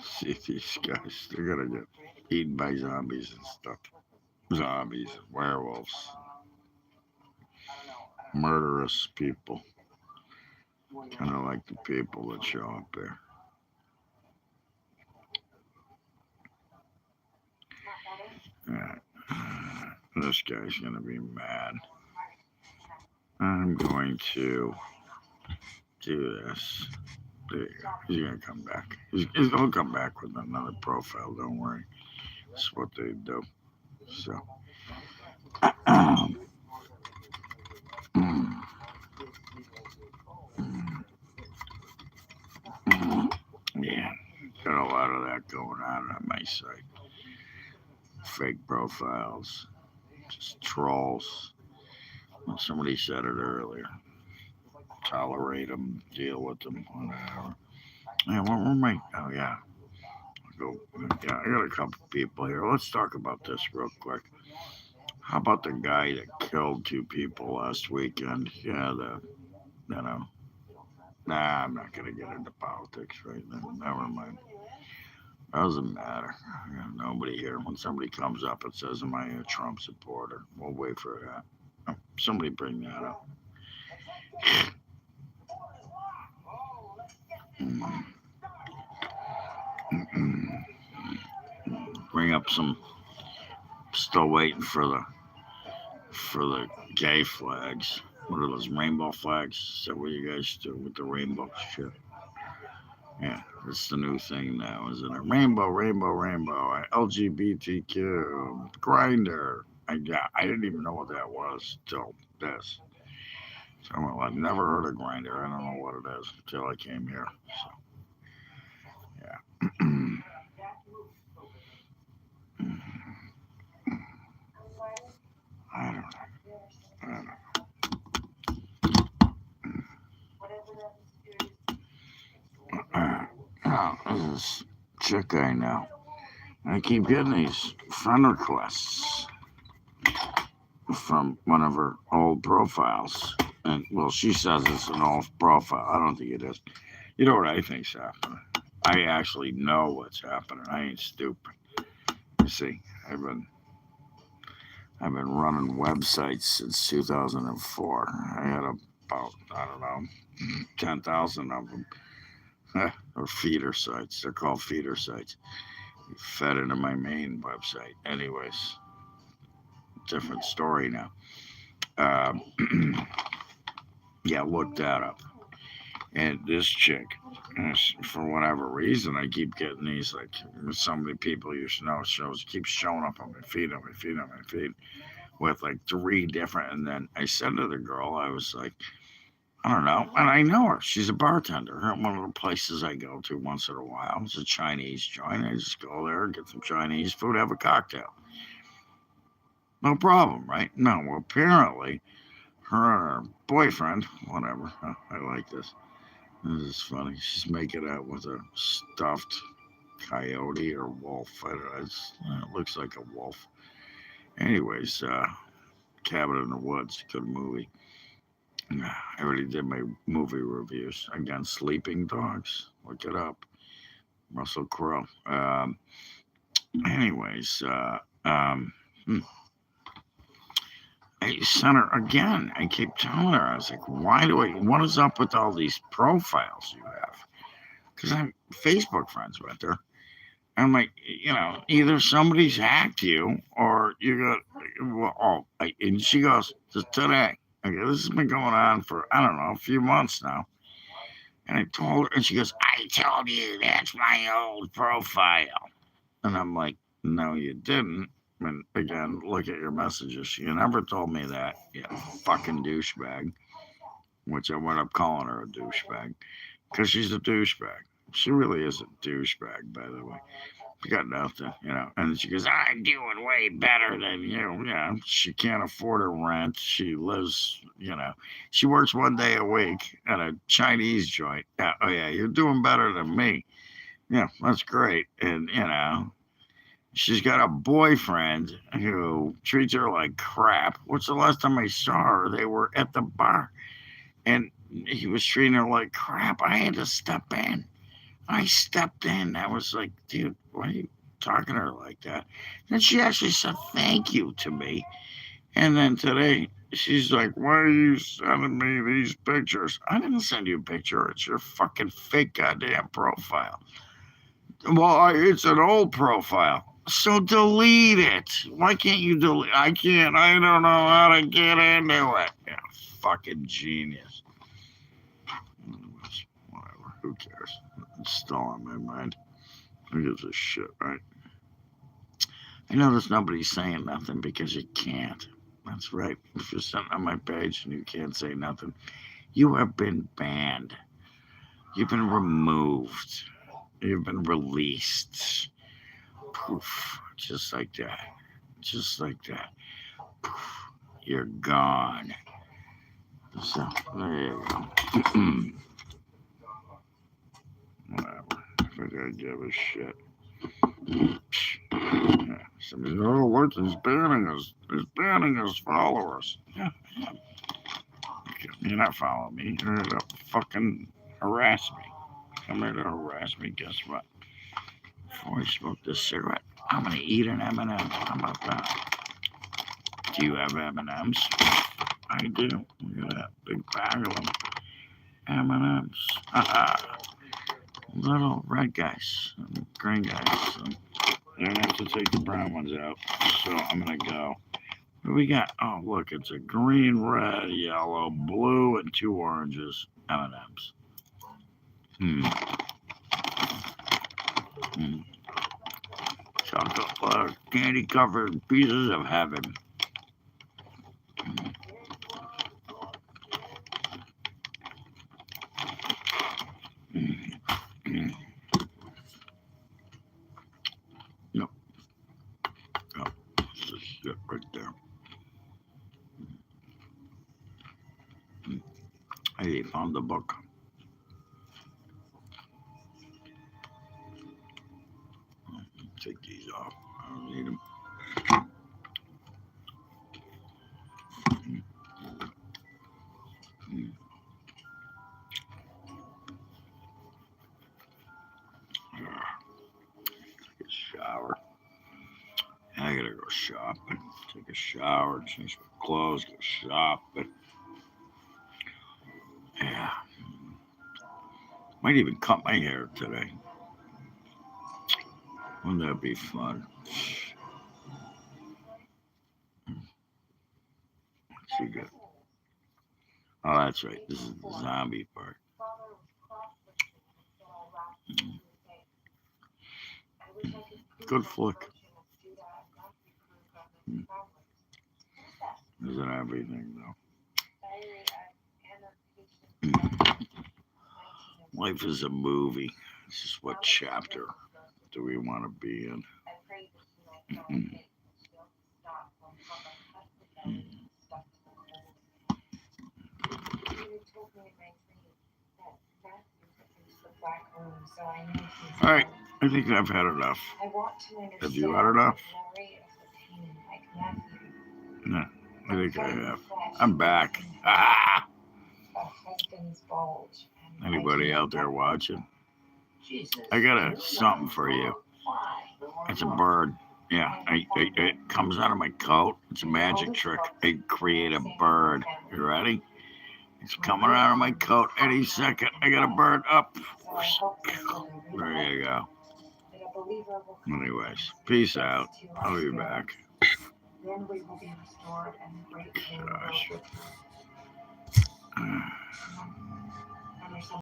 See these guys, they're gonna get eaten by zombies and stuff. Zombies, werewolves, murderous people. Kind of like the people that show up there. Alright. This guy's gonna be mad. I'm going to do this. There you go. He's gonna come back. He'll come back with another profile. Don't worry. That's what they do. So, yeah, got a lot of that going on my site. Fake profiles, just trolls. Well, somebody said it earlier. Tolerate them, deal with them, whatever. Yeah, where am I? Oh, yeah. Yeah, I got a couple people here. Let's talk about this real quick. How about the guy that killed 2 people last weekend? Yeah, Nah, I'm not going to get into politics right now. Never mind. Doesn't matter. Nobody here. When somebody comes up and says, am I a Trump supporter? We'll wait for that. Somebody bring that up. Bring up some Still waiting for the gay flags. What are those, rainbow flags? Is that what you guys do with the rainbow shit? Yeah, it's the new thing now, isn't it? Rainbow, rainbow, rainbow. LGBTQ, Grinder. I didn't even know what that was till this. So well, I've never heard of Grinder. I don't know what it is until I came here. So yeah. I don't know. Oh, this chick I know. I keep getting these friend requests from one of her old profiles. And, well, she says it's an old profile. I don't think it is. You know what I think's happening? I actually know what's happening. I ain't stupid. You see, I've been running websites since 2004. I had about, I don't know, 10,000 of them. Or feeder sites. They're called feeder sites. Fed into my main website. Anyways, different story now. Yeah, look that up. And this chick, for whatever reason, I keep getting these, like, so many people you know shows keep showing up on my feed, with like 3 different. And then I said to the girl, I was like, I don't know. And I know her. She's a bartender at one of the places I go to once in a while. It's a Chinese joint. I just go there, get some Chinese food, have a cocktail. No problem, right? No, well, apparently, her and her boyfriend, whatever. I like this. This is funny. She's making out with a stuffed coyote or wolf. It looks like a wolf. Anyways, Cabin in the Woods, good movie. I already did my movie reviews. Again, Sleeping Dogs. Look it up. Russell Crowe. Anyways, I sent her again. I keep telling her, I was like, what is up with all these profiles you have? Because I'm Facebook friends with her. I'm like, either somebody's hacked you or you got, and she goes, just today. Okay, this has been going on for, I don't know, a few months now. And I told her, and she goes, I told you that's my old profile. And I'm like, no, you didn't. And again, look at your messages. You never told me that, you fucking douchebag. Which I wound up calling her a douchebag. Because she's a douchebag. She really is a douchebag, by the way. She got nothing, And she goes, I'm doing way better than you. Yeah, she can't afford her rent. She lives, she works 1 day a week at a Chinese joint. Yeah, oh, yeah, you're doing better than me. Yeah, that's great. And, she's got a boyfriend who treats her like crap. What's the last time I saw her? They were at the bar. And he was treating her like crap. I had to step in. I stepped in. I was like, dude, why are you talking to her like that? And she actually said thank you to me. And then today, she's like, why are you sending me these pictures? I didn't send you a picture. It's your fucking fake goddamn profile. Well, it's an old profile. So delete it. Why can't you delete? I can't. I don't know how to get into it. Yeah, fucking genius. Whatever. Who cares? It's still on my mind. Who gives a shit, right? I notice nobody's saying nothing because you can't. That's right. If you're sitting on my page and you can't say nothing, you have been banned. You've been removed. You've been released. Poof. Just like that. Just like that. Poof. You're gone. So, there you go. Whatever. If I gotta give a shit. Yeah. Somebody says, oh, look, he's banning us. He's banning us followers. Yeah. You're not following me. You're here to fucking harass me. Come here to harass me. Guess what? Before I smoke this cigarette, I'm gonna eat an M&M. How about that? Do you have M&Ms? I do. Look at that big bag of them. M&Ms. Little red guys, green guys. I have to take the brown ones out. So I'm going to go. What do we got? Oh, look, it's a green, red, yellow, blue, and 2 oranges. M&M's. Chocolate candy-covered pieces of heaven. Yep. Yep. That's just it right there. Hey, found the book. Take these off. I don't need them. Take a shower. I gotta go shopping. Take a shower, change my clothes, go shopping. Yeah. Might even cut my hair today. Wouldn't that be fun? What's she got? Oh, that's right. This is the zombie part. Good flick. Isn't everything, though? Life is a movie. This is what chapter do we want to be in? All right, I think I've had enough. Have you had enough? No, I think I have. I'm back. Ah! Anybody out there watching? I got something for you. It's a bird. Yeah, it comes out of my coat. It's a magic trick. I create a bird. You ready? It's coming out of my coat any second. I got a bird up. There you go. Anyways, peace out. I'll be back. Gosh.